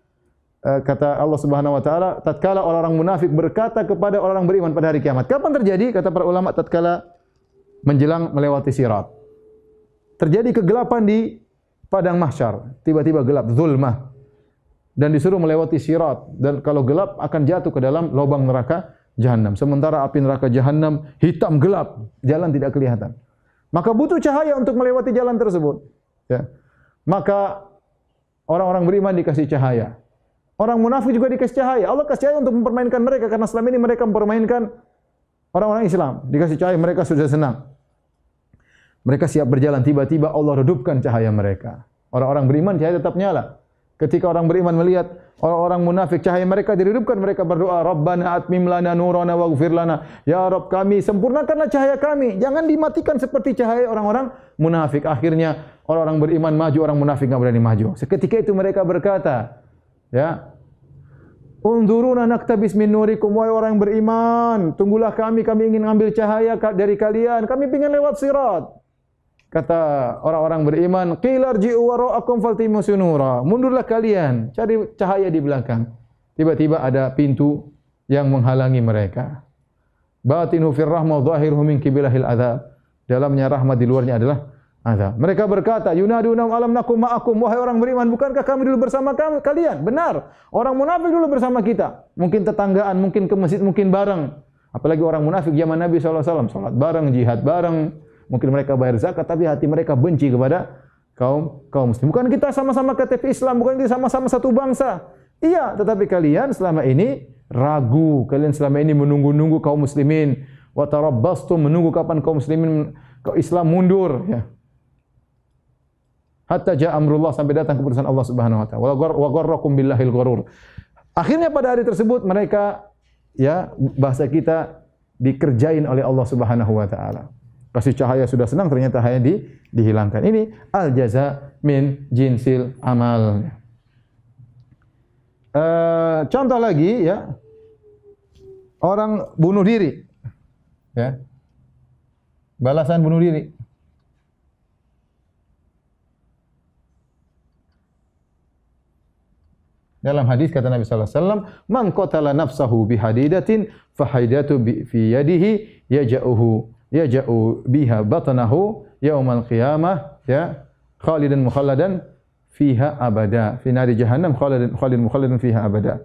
kata Allah Subhanahu wa taala, tatkala orang-orang munafik berkata kepada orang beriman pada hari kiamat. Kapan terjadi? Kata para ulama, tatkala menjelang melewati sirat. Terjadi kegelapan di padang mahsyar, tiba-tiba gelap, zulmah. Dan disuruh melewati sirat, dan kalau gelap akan jatuh ke dalam lubang neraka Jahannam. Sementara api neraka Jahannam hitam gelap, jalan tidak kelihatan. Maka butuh cahaya untuk melewati jalan tersebut. Ya. Maka orang-orang beriman dikasih cahaya. Orang munafik juga dikasih cahaya. Allah kasih cahaya untuk mempermainkan mereka karena selama ini mereka mempermainkan orang-orang Islam. Dikasih cahaya mereka sudah senang. Mereka siap berjalan, tiba-tiba Allah redupkan cahaya mereka. Orang-orang beriman cahaya tetap nyala. Ketika orang beriman melihat orang-orang munafik, cahaya mereka diredupkan, mereka berdoa, "Rabbana atmim lana nurana waghfir lana." Ya Rabb kami, sempurnakanlah cahaya kami. Jangan dimatikan seperti cahaya orang-orang munafik. Akhirnya orang-orang beriman maju, orang munafik enggak berani maju. Seketika itu mereka berkata, ya, "Unzuruna naktabis min nurikum." Wahai orang beriman, tunggulah kami ingin ambil cahaya dari kalian. Kami ingin lewat sirat. Kata orang-orang beriman, "Qila irji'u wara'akum faltamisu nura." Mundurlah kalian, cari cahaya di belakang. Tiba-tiba ada pintu yang menghalangi mereka. Batinu fir rahmah zahiruhu min qibalihil adzab. Dalamnya rahmat, di luarnya adalah azab. Mereka berkata, "Yunaduna alam nakum ma'akum." Wahai orang beriman, bukankah kami dulu bersama kalian? Benar. Orang munafik dulu bersama kita. Mungkin tetanggaan, mungkin ke masjid, mungkin bareng. Apalagi orang munafik zaman Nabi sallallahu alaihi wasallam, salat bareng, jihad bareng. Mungkin mereka bayar zakat, tapi hati mereka benci kepada kaum muslim. Bukan kita sama-sama KTP Islam, bukan kita sama-sama satu bangsa. Iya, tetapi kalian selama ini ragu, kalian selama ini menunggu-nunggu kaum muslimin. Wa tarabbastum, menunggu kapan kaum muslimin Islam mundur, ya. Hatta ja'a amrullah, sampai datang keputusan Allah Subhanahu wa taala. Wa gharrakum billahil gharur. Akhirnya pada hari tersebut mereka, ya, bahasa kita dikerjain oleh Allah Subhanahu wa taala. Kasih cahaya sudah senang, ternyata hanya dihilangkan. Ini al-jaza min jinsil amal. Contoh lagi, ya, orang bunuh diri, ya, balasan bunuh diri. Dalam hadis kata Nabi sallallahu alaihi wasallam, "Man qatala nafsahu bihadidatin fahidatu fi yadihi yaja'u biha batnahu yaumal qiyamah ya khalidan mukhalladan fiha abada fi nari jahannam khalidan mukhalladan fiha abada."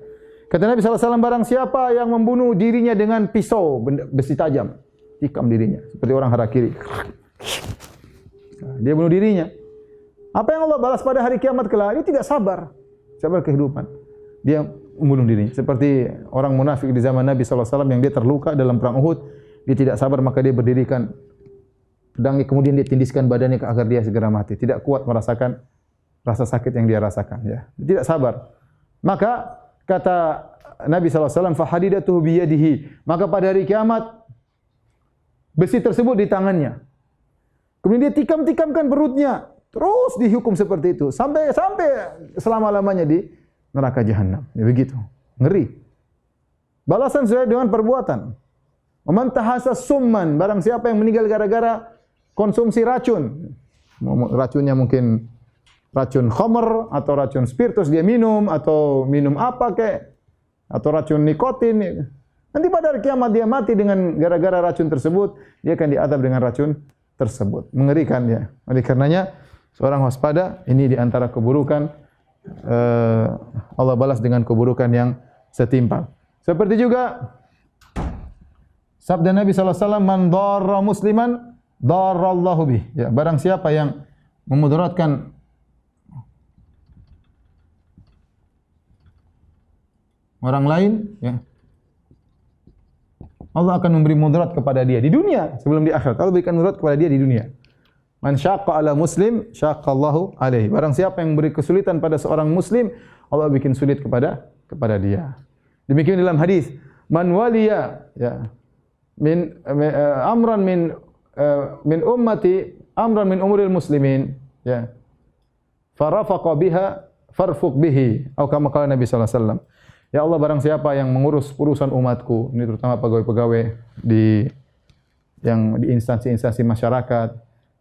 Kata Nabi sallallahu alaihi wasallam, barang siapa yang membunuh dirinya dengan pisau besi tajam, tikam dirinya seperti orang harakiri. Dia bunuh dirinya. Apa yang Allah balas pada hari kiamat kelak? Dia tidak sabar kehidupan. Dia membunuh dirinya. Seperti orang munafik di zaman Nabi SAW yang dia terluka dalam perang Uhud. Dia tidak sabar, maka dia berdirikan pedangnya, kemudian dia tindiskan badannya agar dia segera mati. Tidak kuat merasakan rasa sakit yang dia rasakan. Ya. Dia tidak sabar. Maka kata Nabi SAW, fahadidatuhu biyadihi. Maka pada hari kiamat, besi tersebut di tangannya. Kemudian dia tikam-tikamkan perutnya. Terus dihukum seperti itu sampai selama-lamanya di neraka jahanam. Ya begitu. Ngeri. Balasan sesuai dengan perbuatan. Man tahassa summan, barang siapa yang meninggal gara-gara konsumsi racun. Racunnya mungkin racun khamr atau racun spiritus dia minum atau minum apa kek atau racun nikotin. Nanti pada hari kiamat dia mati dengan gara-gara racun tersebut, dia akan diadab dengan racun tersebut. Mengerikan ya. Oleh karenanya seorang waspada, ini di antara keburukan, Allah balas dengan keburukan yang setimpal. Seperti juga sabda Nabi SAW, man darra musliman, darrallahu bih. Ya, barang siapa yang memudaratkan orang lain, ya, Allah akan memberi mudarat kepada dia di dunia sebelum di akhirat. Allah berikan mudarat kepada dia di dunia. Man syaqqa ala muslim, syaqqallahu alaihi. Barang siapa yang beri kesulitan pada seorang muslim, Allah bikin sulit kepada dia. Demikian dalam hadis, man waliya ya amran min ummati amran min umuril muslimin ya farafaqa biha farfuq bihi atau kama qala Nabi sallallahu alaihi wasallam. Ya Allah, barang siapa yang mengurus urusan umatku, ini terutama pegawai-pegawai di instansi-instansi masyarakat,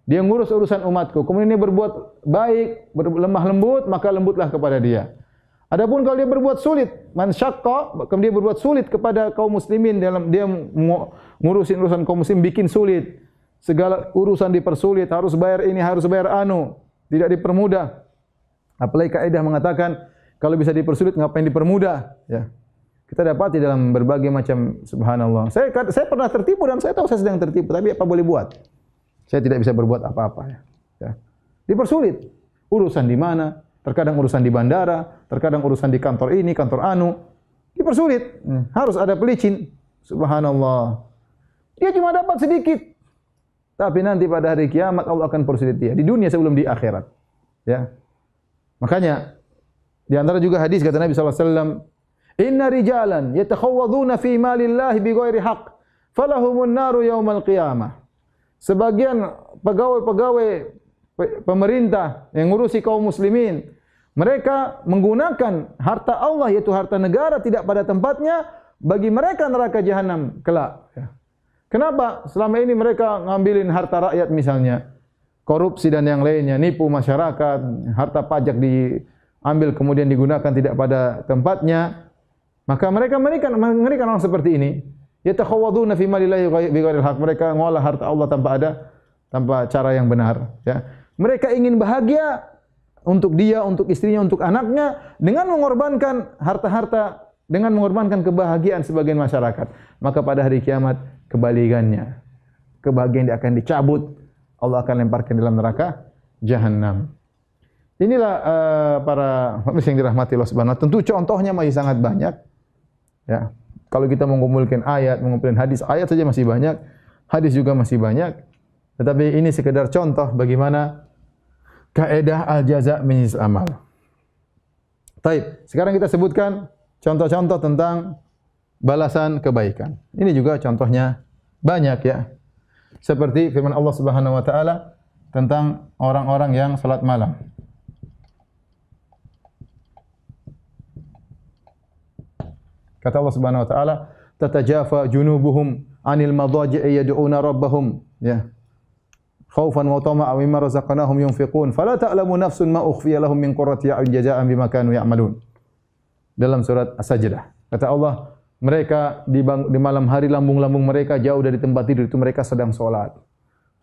dia ngurus urusan umatku, kemudian dia berbuat baik, lemah lembut, maka lembutlah kepada dia. Adapun kalau dia berbuat sulit, man syaqqa, kemudian dia berbuat sulit kepada kaum muslimin dalam dia ngurusin urusan kaum muslim, bikin sulit. Segala urusan dipersulit, harus bayar ini, harus bayar anu, tidak dipermudah. Apalagi kaidah mengatakan kalau bisa dipersulit ngapain dipermudah, ya. Kita dapati dalam berbagai macam, subhanallah. Saya pernah tertipu dan saya tahu saya sedang tertipu, tapi apa boleh buat? Saya tidak bisa berbuat apa-apa. Ya. Dipersulit. Urusan di mana? Terkadang urusan di bandara, terkadang urusan di kantor ini, kantor anu. Dipersulit. Harus ada pelicin. Subhanallah. Dia cuma dapat sedikit. Tapi nanti pada hari kiamat Allah akan persulit dia. Di dunia sebelum di akhirat. Ya. Makanya, di antara juga hadis kata Nabi SAW, Inna rijalan yatakhawwaduna fi malillahi bighairi haqq, falahumun naru yaumal qiyamah. Sebagian pegawai-pegawai pemerintah yang ngurusi kaum muslimin, mereka menggunakan harta Allah, yaitu harta negara, tidak pada tempatnya, bagi mereka neraka jahanam kelak. Kenapa? Selama ini mereka ngambilin harta rakyat misalnya, korupsi dan yang lainnya, nipu masyarakat, harta pajak diambil kemudian digunakan tidak pada tempatnya, maka mereka mengerikan orang seperti ini. Yatakhawwaduna fi malillahi bighairil haq. Mereka ngolah harta Allah tanpa cara yang benar, ya. Mereka ingin bahagia untuk dia, untuk istrinya, untuk anaknya dengan mengorbankan harta-harta, dengan mengorbankan kebahagiaan sebagian masyarakat. Maka pada hari kiamat kebalikannya. Kebahagiaan akan dicabut, Allah akan lemparkan dalam neraka jahanam. Inilah para manusia yang dirahmati Allah Subhanahu wa taala. Tentu contohnya masih sangat banyak. Ya. Kalau kita mengumpulkan ayat, mengumpulkan hadis, ayat saja masih banyak, hadis juga masih banyak. Tetapi ini sekedar contoh bagaimana kaidah al-jaza' min jinsil amal. Baik, sekarang kita sebutkan contoh-contoh tentang balasan kebaikan. Ini juga contohnya banyak ya. Seperti firman Allah Subhanahu wa taala tentang orang-orang yang salat malam. Kata Allah Subhanahu wa taala, "Tatajafa junubuhum 'anil madaji'i yad'una rabbahum." Ya. Khaufan wa tama'an mimma razaqnahum yunfiqun, fala ta'lamu nafsun ma ukhfiya lahum min qurrati a'yun jazaa'an bima kanu ya'malun. dalam surat As-Sajdah. Kata Allah, mereka di malam hari lambung-lambung mereka jauh dari tempat tidur itu mereka sedang salat.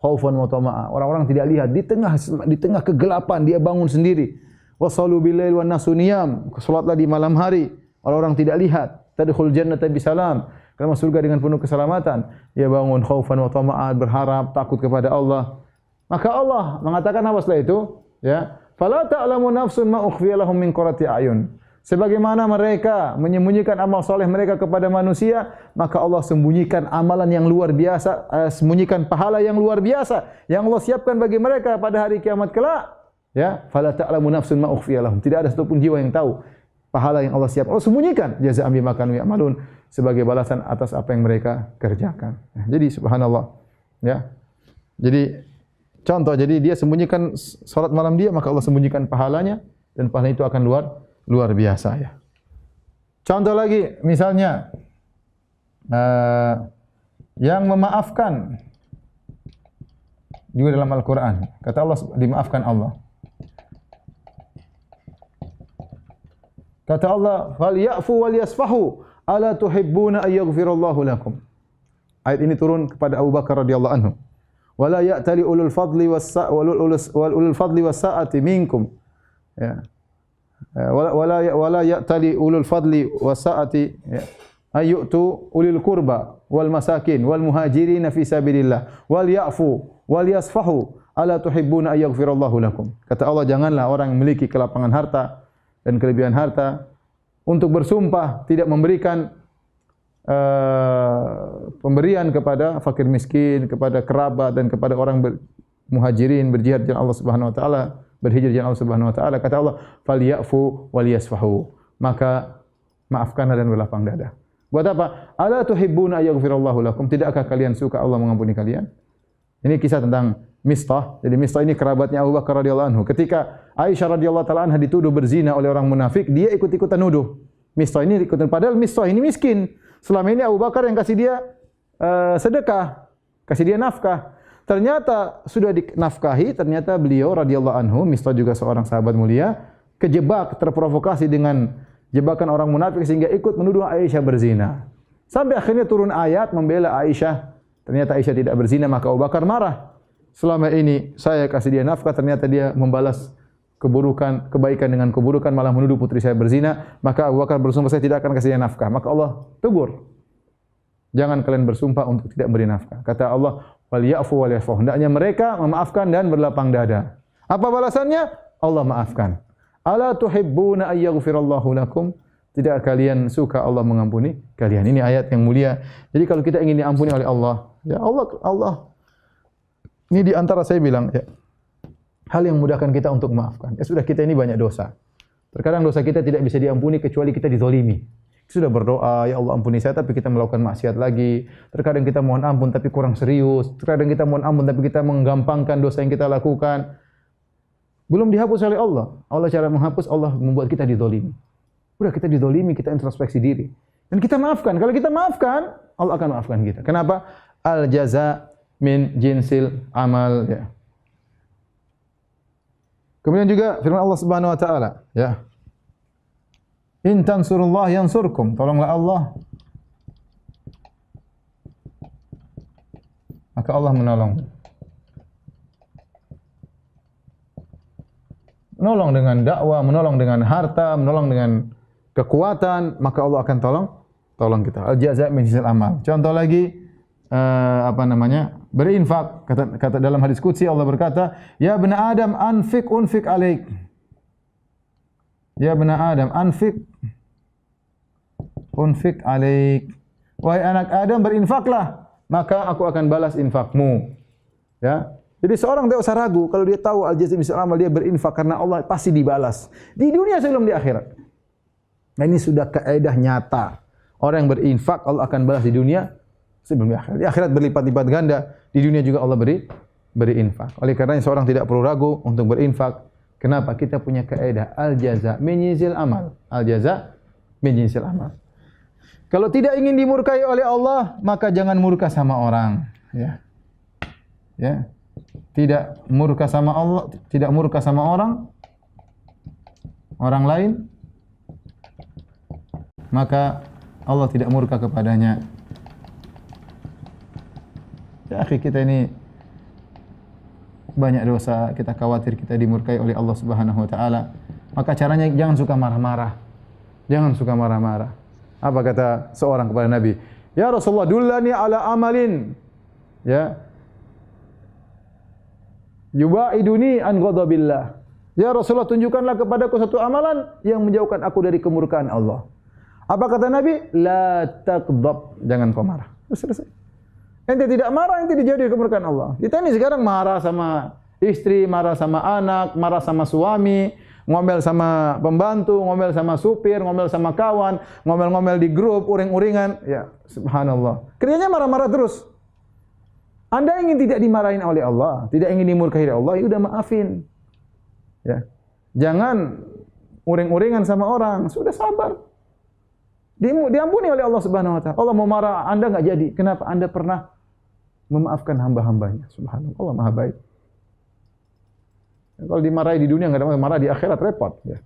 Khaufan wa tama'a. Orang-orang tidak lihat di tengah kegelapan dia bangun sendiri. Wasallu bilail wan nasu niyam. Salatlah di malam hari. Orang-orang tidak lihat. Tadkhul jannata bisalam. Karena surga dengan penuh keselamatan. Dia bangun khaufan wa tama'a, berharap, takut kepada Allah. Maka Allah mengatakan apa setelah itu? Ya, fala ta'lamu nafsun ma ukhfiya lahum min qurrati a'yun. Sebagaimana mereka menyembunyikan amal soleh mereka kepada manusia, maka Allah sembunyikan amalan yang luar biasa, sembunyikan pahala yang luar biasa yang Allah siapkan bagi mereka pada hari kiamat kelak. Ya, fala ta'lamu nafsun ma ukhfiya lahum. Tidak ada satupun jiwa yang tahu pahala yang Allah siapkan. Allah sembunyikan jazaa'an bima kanu ya'malun, sebagai balasan atas apa yang mereka kerjakan. Jadi subhanallah. Ya. Jadi contoh, jadi dia sembunyikan salat malam dia, maka Allah sembunyikan pahalanya dan pahala itu akan luar biasa ya. Contoh lagi, misalnya yang memaafkan juga dalam Al-Quran. Kata Allah, dimaafkan Allah. Kata Allah, "Fal ya'fu wal yasfahu, ala tuhibbuna ay yaghfirallahu lakum." Ayat ini turun kepada Abu Bakar radhiyallahu anhu. Wala ya'tali ulul fadli was-sa'ati minkum. Ya. Wala ya'tali ulul fadli was-sa'ati ayyutu ulil qurba wal masakin wal muhajirin fi sabilillah wal ya'fu wal yasfahu ala tuhibbuna ay yaghfirallahu lakum. Kata Allah, janganlah orang yang memiliki kelapangan harta dan kelebihan harta untuk bersumpah tidak memberikan pemberian kepada fakir miskin, kepada kerabat dan kepada orang muhajirin berjihad di jalan Allah Subhanahu wa taala, berhijrah di jalan Allah Subhanahu wa taala. Kata Allah, "Falyafu wal yasfahu." Maka maafkanlah dan berlapang dada. Buat apa? Ala tuhibbuna yaghfirallahu lakum. Tidakkah kalian suka Allah mengampuni kalian? Ini kisah tentang Mistah. Jadi Mistah ini kerabatnya Abu Bakar radhiyallahu anhu. Ketika Aisyah radhiyallahu taala anha dituduh berzina oleh orang munafik, dia ikut-ikutan nuduh. Mistah ini ikutan, padahal Mistah ini miskin. Selama ini Abu Bakar yang kasih dia sedekah, kasih dia nafkah. Ternyata sudah dinafkahi, ternyata beliau radhiyallahu anhu, Mistah juga seorang sahabat mulia, kejebak, terprovokasi dengan jebakan orang munafik sehingga ikut menuduh Aisyah berzina. Sampai akhirnya turun ayat membela Aisyah. Ternyata Aisyah tidak berzina, maka Abu Bakar marah. Selama ini saya kasih dia nafkah, ternyata dia membalas kebaikan dengan keburukan, malah menuduh putri saya berzina. Maka Abu Bakar bersumpah, saya tidak akan kasih dia nafkah. Maka Allah tegur, jangan kalian bersumpah untuk tidak beri nafkah. Kata Allah, wal ya'fu wal yasfahu. Hendaknya mereka memaafkan dan berlapang dada. Apa balasannya? Allah maafkan. Ala tuhibbuna ay yaghfirallahu lakum. Tidak kalian suka Allah mengampuni kalian. Ini ayat yang mulia. Jadi kalau kita ingin diampuni oleh Allah, ya Allah. Ini di antara saya bilang, ya, hal yang memudahkan kita untuk memaafkan. Ya sudah, kita ini banyak dosa. Terkadang dosa kita tidak bisa diampuni kecuali kita dizalimi. Sudah berdoa, ya Allah ampuni saya, tapi kita melakukan maksiat lagi. Terkadang kita mohon ampun tapi kurang serius. Terkadang kita mohon ampun tapi kita menggampangkan dosa yang kita lakukan. Belum dihapus oleh Allah. Allah cara menghapus, Allah membuat kita dizalimi. Sudah kita dizalimi, kita introspeksi diri. Dan kita maafkan. Kalau kita maafkan, Allah akan maafkan kita. Kenapa? Al jaza min jinsil amal, ya. Kemudian juga firman Allah Subhanahu wa taala, ya. In tansurullah yansurkum. Tolonglah Allah, maka Allah menolong. Menolong dengan dakwah, menolong dengan harta, menolong dengan kekuatan, maka Allah akan tolong kita. Al jazaa min jinsil amal. Contoh lagi, berinfak. Kata dalam hadis qudsi Allah berkata, ya bani Adam unfik alaik. Ya bani Adam unfik alaik. Wahai anak Adam, berinfaklah, maka aku akan balas infakmu. Ya. Jadi seorang tidak usah ragu kalau dia tahu al-jazaa min jinsil amal, dia berinfak karena Allah pasti dibalas di dunia sebelum di akhirat. Nah, ini sudah kaidah nyata. Orang yang berinfak Allah akan balas di dunia sebelum di akhirat. Di akhirat berlipat-lipat ganda, di dunia juga Allah beri infak. Oleh karenanya seorang tidak perlu ragu untuk berinfak. Kenapa? Kita punya kaidah al-jazaa min jinsil amal. Al-jazaa min jinsil amal. Kalau tidak ingin dimurkai oleh Allah, maka jangan murka sama orang, ya. Ya. Tidak murka sama Allah, tidak murka sama orang lain. maka Allah tidak murka kepadanya. Ya akhi, kita ini banyak dosa, kita khawatir kita dimurkai oleh Allah Subhanahu wa taala. Maka caranya jangan suka marah-marah. Jangan suka marah-marah. Apa kata seorang kepada Nabi? Ya Rasulullah, dullani ala amalin. Ya. Yubaiduni an ghadabillah. Ya Rasulullah, tunjukkanlah kepadaku satu amalan yang menjauhkan aku dari kemurkaan Allah. Apa kata Nabi? La taghdab. Jangan kau marah. Selesai. Ente tidak marah, ente dijauhi dari kemurkaan Allah. Kita ini sekarang marah sama istri, marah sama anak, marah sama suami, ngomel sama pembantu, ngomel sama supir, ngomel sama kawan, ngomel-ngomel di grup, uring-uringan. Ya, subhanallah. Kerjanya marah-marah terus. Anda ingin tidak dimarahin oleh Allah, tidak ingin dimurkai oleh Allah, ya udah maafin. Ya. Jangan uring-uringan sama orang, sudah sabar. Diampuni oleh Allah Subhanahu wa taala. Allah mau marah, Anda enggak jadi. Kenapa? Anda pernah memaafkan hamba-hambanya. Subhanallah, Allah Maha baik. Kalau dimarahi di dunia enggak ada, marah di akhirat repot. Ya.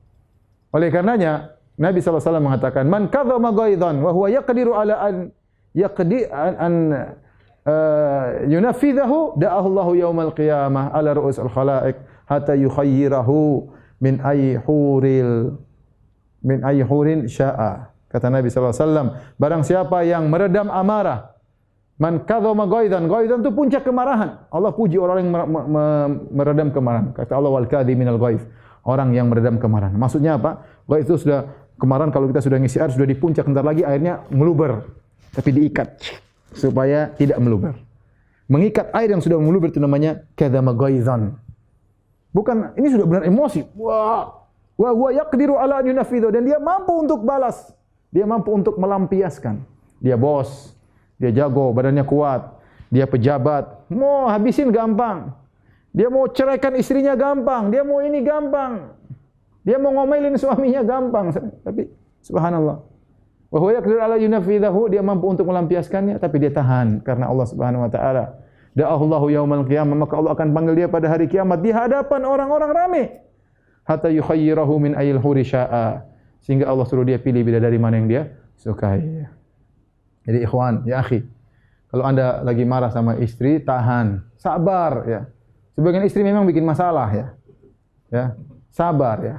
Oleh karenanya Nabi SAW mengatakan, "Man kadzama ghaidhan wa huwa yaqdiru ala an yunafidhahu da'ahu Allahu yaumal qiyamah ala ru'usil khalaiq hatta yukhayyirahu min ayyi hurin sya'a." Kata Nabi SAW, barang siapa yang meredam amarah, man kadzama ghaidhan, ghaidhan itu puncak kemarahan. Allah puji orang yang meredam kemarahan. Kata Allah, wal kadhiminal ghaidh, orang yang meredam kemarahan. Maksudnya apa? Ghaidh itu sudah kemarahan, kalau kita sudah ngisi air sudah di puncak, bentar lagi airnya meluber, tapi diikat supaya tidak meluber. Mengikat air yang sudah meluber itu namanya kadzama ghaidhan. Bukan, ini sudah benar emosi. Wah, wa huwa yaqdiru ala an yunafidhu, dan dia mampu untuk balas. Dia mampu untuk melampiaskan. Dia bos, dia jago, badannya kuat, dia pejabat, mau habisin gampang. Dia mau ceraikan istrinya gampang, dia mau ini gampang. Dia mau ngomelin suaminya gampang. Tapi subhanallah. Wa huwa yaqdiru ala yunafidhahu, dia mampu untuk melampiaskannya, tapi dia tahan karena Allah Subhanahu wa taala. Da'ahullahu yaumal qiyamah, maka Allah akan panggil dia pada hari kiamat di hadapan orang-orang ramai. Hatta yukhayyirahu min ayil huri sya'a, sehingga Allah suruh dia pilih bidadari mana yang dia sukai. Jadi ikhwan, ya akhi, kalau Anda lagi marah sama istri, tahan, sabar ya. Sebagian istri memang bikin masalah ya. Ya, sabar ya.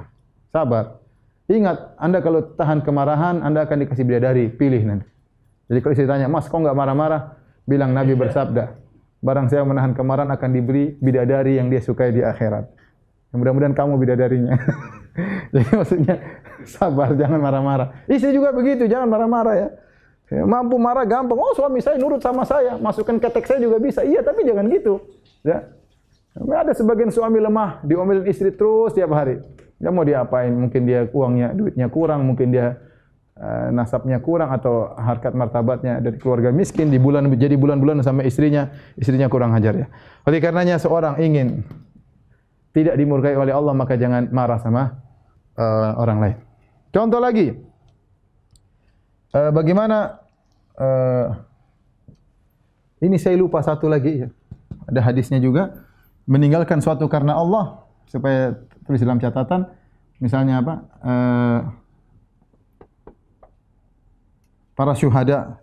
Sabar. Ingat, Anda kalau tahan kemarahan, Anda akan dikasih bidadari, pilih nanti. Jadi kalau istri tanya, "Mas, kok enggak marah-marah?" Bilang Nabi bersabda, barang saya menahan kemarahan akan diberi bidadari yang dia sukai di akhirat. Mudah-mudahan kamu bidadarinya. Jadi maksudnya sabar, jangan marah-marah. Istri juga begitu, jangan marah-marah ya. Mampu marah gampang. Oh, suami saya nurut sama saya, masukkan ketek saya juga bisa. Iya, tapi jangan gitu. Ya. Ada sebagian suami lemah, diomelin istri terus tiap hari. Dia mau diapain? Mungkin dia duitnya kurang, mungkin dia nasabnya kurang atau harkat martabatnya dari keluarga miskin, jadi bulan-bulan sama istrinya kurang ajar ya. Oleh karenanya seorang ingin tidak dimurkai oleh Allah, maka jangan marah sama orang lain. Contoh lagi, bagaimana ini saya lupa satu lagi ya. Ada hadisnya juga, meninggalkan suatu karena Allah, supaya tulis dalam catatan. Misalnya apa? Para syuhada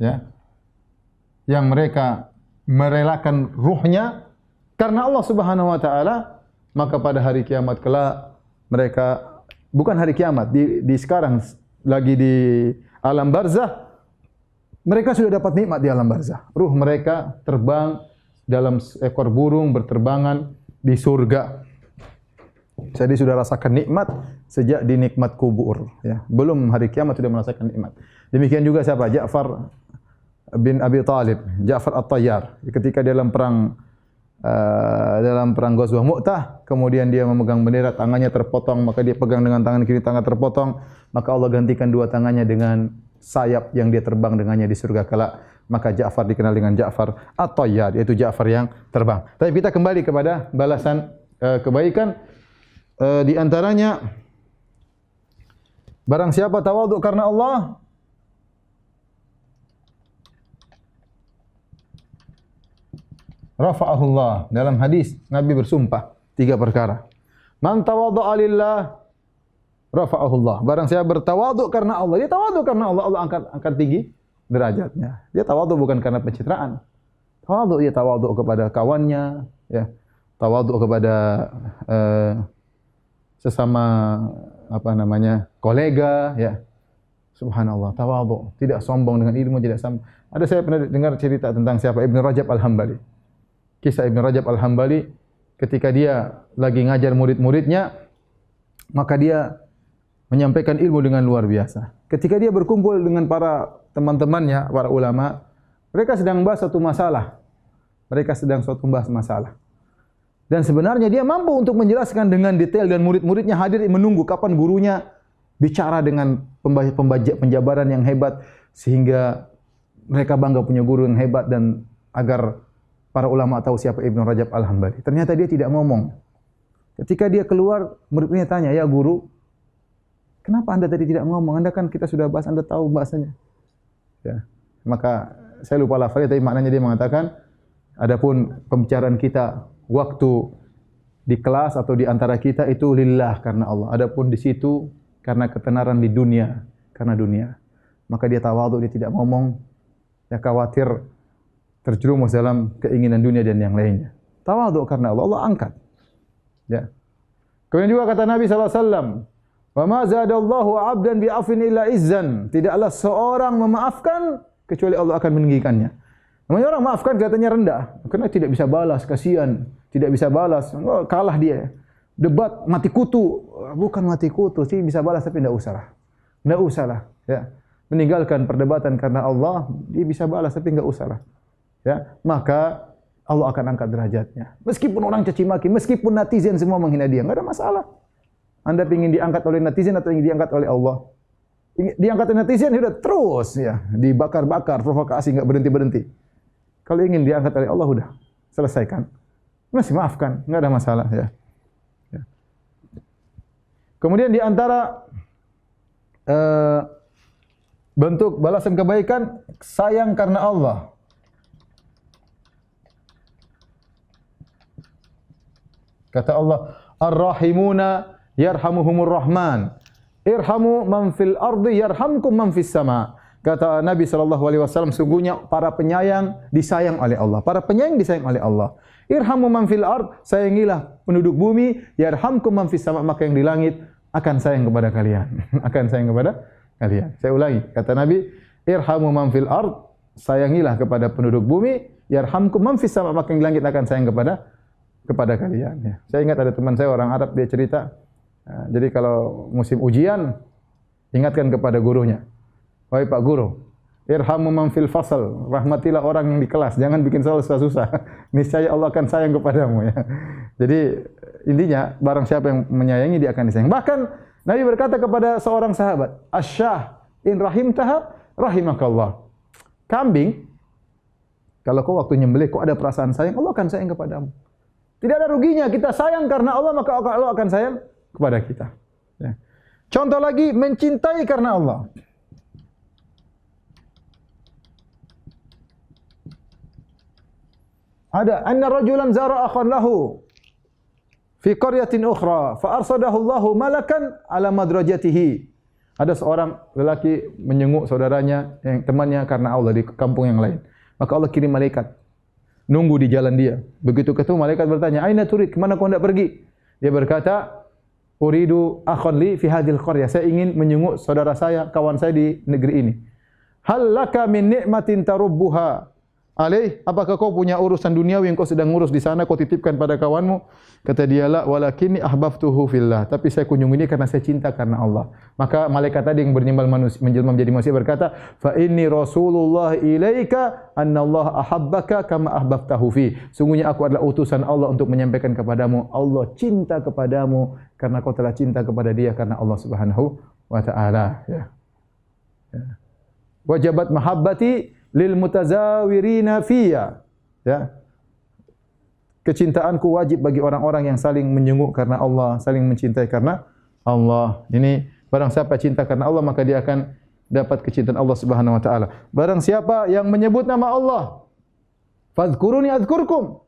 ya, yang mereka merelakan ruhnya karena Allah Subhanahu wa taala, maka pada hari kiamat kelak mereka, bukan hari kiamat, di sekarang lagi di alam barzah, mereka sudah dapat nikmat di alam barzah. Ruh mereka terbang dalam ekor burung, berterbangan di surga. Jadi sudah rasakan nikmat sejak di nikmat kubur ya. Belum hari kiamat sudah merasakan nikmat. Demikian juga siapa? Ja'far bin Abi Talib, Ja'far At-Tayyar, ketika dalam perang Ghazwah Mu'tah, kemudian dia memegang bendera, tangannya terpotong, maka dia pegang dengan tangan kiri, tangan terpotong, maka Allah gantikan dua tangannya dengan sayap yang dia terbang dengannya di surga kelak. Maka Ja'far dikenal dengan Ja'far At-Tayyar, yaitu Ja'far yang terbang. Tapi kita kembali kepada balasan kebaikan. Di antaranya, barang siapa tawadhu karena Allah, rafa'ahullah. Dalam hadis Nabi bersumpah 3 perkara. Man tawadha'a lillah rafa'ahu Allah. Barang siapa bertawadhu karena Allah, dia tawadhu karena Allah, Allah angkat tinggi derajatnya. Dia tawadhu bukan karena pencitraan. Tawadhu, dia tawadhu kepada kawannya, ya. Tawadhu kepada sesama kolega, ya. Subhanallah, tawadhu, tidak sombong dengan ilmu, tidak sombong. Ada saya pernah dengar cerita tentang siapa? Ibnu Rajab Al-Hambali. Kisah Ibnu Rajab Al-Hambali ketika dia lagi ngajar murid-muridnya, maka dia menyampaikan ilmu dengan luar biasa. Ketika dia berkumpul dengan para teman-temannya, para ulama, mereka sedang bahas satu masalah. Dan sebenarnya dia mampu untuk menjelaskan dengan detail dan murid-muridnya hadir menunggu kapan gurunya bicara dengan penjabaran yang hebat sehingga mereka bangga punya guru yang hebat dan agar para ulama tahu siapa Ibnu Rajab Al-Hambali. Ternyata dia tidak ngomong. Ketika dia keluar, murid-muridnya tanya, "Ya guru, kenapa Anda tadi tidak ngomong? Anda kan kita sudah bahas, Anda tahu bahasanya." Ya. Maka saya lupa lafalnya, tapi maknanya dia mengatakan, adapun pembicaraan kita waktu di kelas atau di antara kita itu lillah, karena Allah. Adapun di situ karena ketenaran di dunia, karena dunia. Maka dia tawadhu, dia tidak ngomong, dia khawatir terjerumus dalam keinginan dunia dan yang lainnya. Tawadhu karena Allah, Allah angkat. Ya. Kemudian juga kata Nabi SAW, "Wa ma zadallahu 'abdan bi'afwin illa izzan." Tidaklah seorang memaafkan kecuali Allah akan meninggikannya. Namanya orang maafkan katanya rendah, karena tidak bisa balas, kasihan, tidak bisa balas, oh, kalah dia. Debat mati kutu, bukan mati kutu, sih bisa balas tapi tidak usahlah, ya. Meninggalkan perdebatan karena Allah, dia bisa balas tapi enggak usahlah. Ya, maka Allah akan angkat derajatnya. Meskipun orang caci maki, meskipun netizen semua menghina dia, enggak ada masalah. Anda ingin diangkat oleh netizen atau ingin diangkat oleh Allah? Diangkat oleh netizen sudah terus, ya, dibakar-bakar, provokasi enggak berhenti-berhenti. Kalau ingin diangkat oleh Allah, sudah selesaikan. Masih maafkan, enggak ada masalah, ya. Ya. Kemudian di antara bentuk balasan kebaikan, sayang karena Allah. Kata Allah, "Ar-rahimuna yarhamuhumur rahman. Irhamu man fil ardi yarhamkum man fis sama." Kata Nabi SAW, sungguhnya para penyayang disayang oleh Allah. Para penyayang disayang oleh Allah. Irhamu man fil ard, sayangilah penduduk bumi, yarhamkum man fis sama, maka yang di langit akan sayang kepada kalian. Akan sayang kepada kalian. Saya ulangi, kata Nabi, irhamu man fil ard, sayangilah kepada penduduk bumi, yarhamkum man fis sama, maka yang di langit akan sayang kepada kalian. Ya. Saya ingat ada teman saya orang Arab, dia cerita, jadi kalau musim ujian, ingatkan kepada gurunya, "Wahai Pak Guru, irhamu man fil fasal, rahmatilah orang yang di kelas, jangan bikin soal susah-susah. Niscaya Allah akan sayang kepadamu." Ya. Jadi intinya, barang siapa yang menyayangi, dia akan disayang. Bahkan Nabi berkata kepada seorang sahabat, "Asyah in rahimtaha rahimakallah." Kambing, kalau kau waktu nyembelih kau ada perasaan sayang, Allah akan sayang kepadamu. Tidak ada ruginya kita sayang karena Allah, maka Allah akan sayang kepada kita. Ya. Contoh lagi, mencintai karena Allah. Ada anna rajulan zara akhan lahu fi qaryatin ukhra fa arsadahu Allahu malakan ala madrajatihi. Ada seorang lelaki menyenguk saudaranya, yang temannya karena Allah di kampung yang lain. Maka Allah kirim malaikat nunggu di jalan dia. Begitu ketemu, malaikat bertanya, "Aina turid? Kemana kau hendak pergi?" Dia berkata, "Uridu akhan li fi hadhil qaryah." Saya ingin menyenguk saudara saya, kawan saya di negeri ini. "Hal laka min ni'matin tarubbuha alaih?" Apakah kau punya urusan duniawi yang kau sedang ngurus di sana, kau titipkan pada kawanmu? Kata dia, "La walakinni ahbabtuhu fillah." Tapi saya kunjungi ini karena saya cinta karena Allah. Maka malaikat tadi yang menjelma menjadi manusia berkata, "Fa inni rasulullah ilaika anna Allah ahabbaka kama ahbabtahu fi." Sungguhnya aku adalah utusan Allah untuk menyampaikan kepadamu, Allah cinta kepadamu karena kau telah cinta kepada dia karena Allah Subhanahu wa taala. Ya. Ya. Wajabat mahabbati lil mutazawirina fiyya. Ya. Kecintaanku wajib bagi orang-orang yang saling menyenguk karena Allah, saling mencintai karena Allah. Ini barang siapa cinta karena Allah, maka dia akan dapat kecintaan Allah Subhanahu wa taala. Barang siapa yang menyebut nama Allah, fadhkuruni adzkurkum.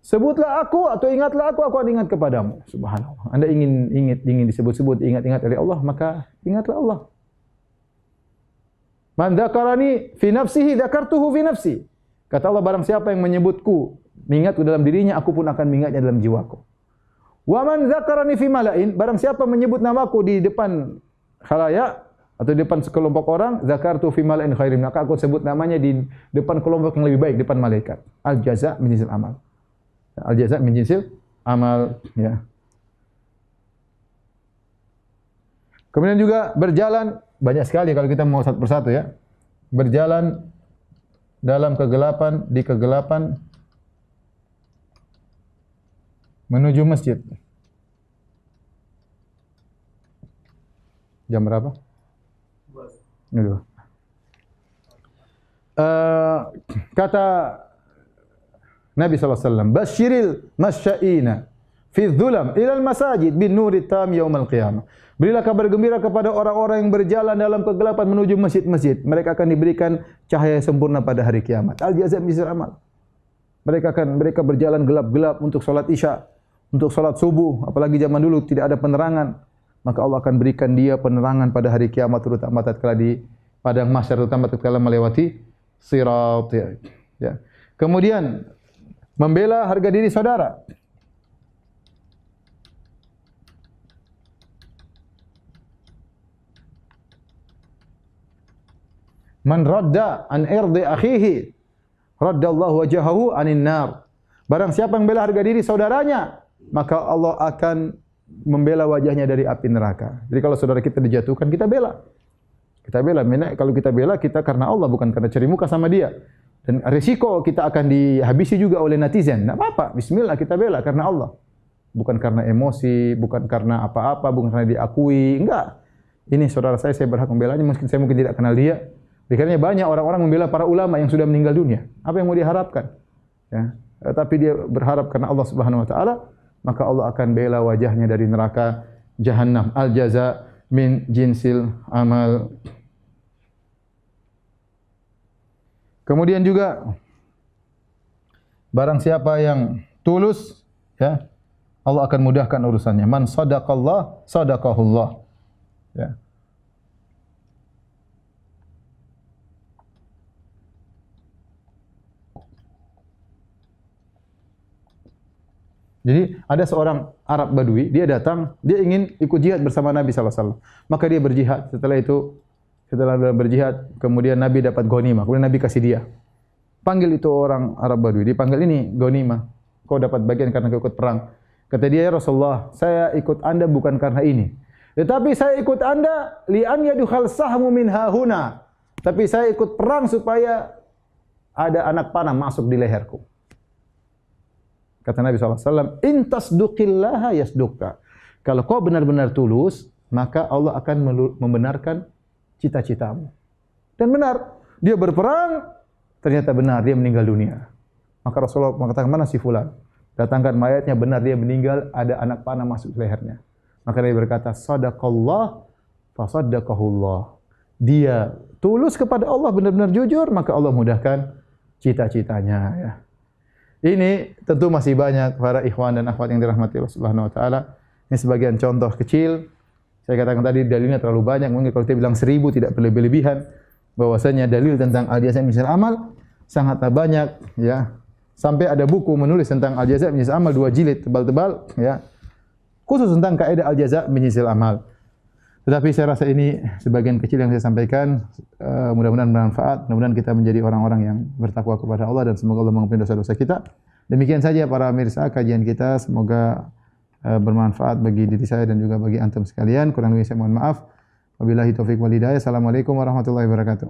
Sebutlah aku atau ingatlah aku akan ingat kepadamu. Subhanallah. Anda ingin disebut-sebut, ingat-ingat oleh Allah, maka ingatlah Allah. Man dzakarani fi nafsihi dzakartuhu fi nafsi. Kata Allah, barang siapa yang menyebutku, mengingatku dalam dirinya, aku pun akan mengingatnya dalam jiwaku. Wa man dzakarani fi mala'in, barang siapa menyebut namaku di depan khalayak atau di depan sekelompok orang, dzakartu fi mala'in khairin, maka aku sebut namanya di depan kelompok yang lebih baik, depan malaikat. Al jaza' min jinsil amal. Al jaza' min jinsil amal, ya. Kemudian juga berjalan, banyak sekali kalau kita mau satu persatu ya. Berjalan dalam kegelapan, di kegelapan menuju masjid. Jam berapa? 2. Kata Nabi SAW, Basyiril masya'ina fi dhulam ilal masajid bin nuri tam yaumal qiyamah. Berilah kabar gembira kepada orang-orang yang berjalan dalam kegelapan menuju masjid-masjid. Mereka akan diberikan cahaya sempurna pada hari kiamat. Al-jazaa' min jinsil amal. Mereka berjalan gelap-gelap untuk salat Isya, untuk salat subuh, apalagi zaman dulu tidak ada penerangan. Maka Allah akan berikan dia penerangan pada hari kiamat, terutama tatkala di padang mahsyar, terutama tatkala melewati sirat, ya. Kemudian membela harga diri saudara. Man radda an irdi akhihi raddallahu wajhahu anin nar. Barang siapa yang membela harga diri saudaranya, maka Allah akan membela wajahnya dari api neraka. Jadi kalau saudara kita dijatuhkan, kita bela. Kita bela. Kalau kita bela, kita karena Allah, bukan karena cari muka sama dia. Dan risiko kita akan dihabisi juga oleh netizen. Tidak apa-apa, bismillah kita bela karena Allah. Bukan karena emosi, bukan karena apa-apa, bukan karena diakui. Enggak. Ini saudara saya berhak membelanya, mungkin saya tidak kenal dia. Dikarenanya banyak orang-orang membela para ulama yang sudah meninggal dunia. Apa yang mau diharapkan? Ya. Tapi dia berharap karena Allah Subhanahu wa taala, maka Allah akan bela wajahnya dari neraka Jahannam. Al jaza' min jinsil amal. Kemudian juga barang siapa yang tulus, ya, Allah akan mudahkan urusannya. Man sadaqallah sadaqahullah. Ya. Jadi ada seorang Arab Badui, dia datang, dia ingin ikut jihad bersama Nabi SAW. Maka dia berjihad. Setelah berjihad, kemudian Nabi dapat ghanimah. Kemudian Nabi kasih dia. Panggil itu orang Arab Badui. Dipanggil, ini ghanimah. Kau dapat bagian karena kau ikut perang. Kata dia, ya Rasulullah, saya ikut anda bukan karena ini. Tetapi saya ikut anda li'an yadukhal sahmu min hahuna. Tapi saya ikut perang supaya ada anak panah masuk di leherku. Kata Nabi SAW, in tasduqillaha yasduqka. Kalau kau benar-benar tulus, maka Allah akan membenarkan cita-citamu. Dan benar, dia berperang, ternyata benar, dia meninggal dunia. Maka Rasulullah mengatakan, mana si fulan? Datangkan mayatnya, benar dia meninggal, ada anak panah masuk ke lehernya. Maka dia berkata, sadaqallah fasaddaqahullah. Dia tulus kepada Allah, benar-benar jujur, maka Allah mudahkan cita-citanya. Ya. Ini tentu masih banyak para ikhwan dan akhwat yang dirahmati Allah Subhanahu wa taala. Ini sebagian contoh kecil. Saya katakan tadi dalilnya terlalu banyak. Mungkin kalau kita bilang 1000 tidak berlebihan. Bahwasanya dalil tentang al-jazaa' min jinsil amal sangatlah banyak, ya. Sampai ada buku menulis tentang al-jazaa' min jinsil amal 2 jilid tebal-tebal, ya. Khusus tentang kaidah al-jazaa' min jinsil amal. Tetapi saya rasa ini sebagian kecil yang saya sampaikan, mudah-mudahan bermanfaat, mudah-mudahan kita menjadi orang-orang yang bertakwa kepada Allah dan semoga Allah mengampuni dosa-dosa kita. Demikian saja para pemirsa kajian kita, semoga bermanfaat bagi diri saya dan juga bagi antum sekalian. Kurang lebih saya mohon maaf. Wabillahi taufik wal hidayah. Assalamualaikum warahmatullahi wabarakatuh.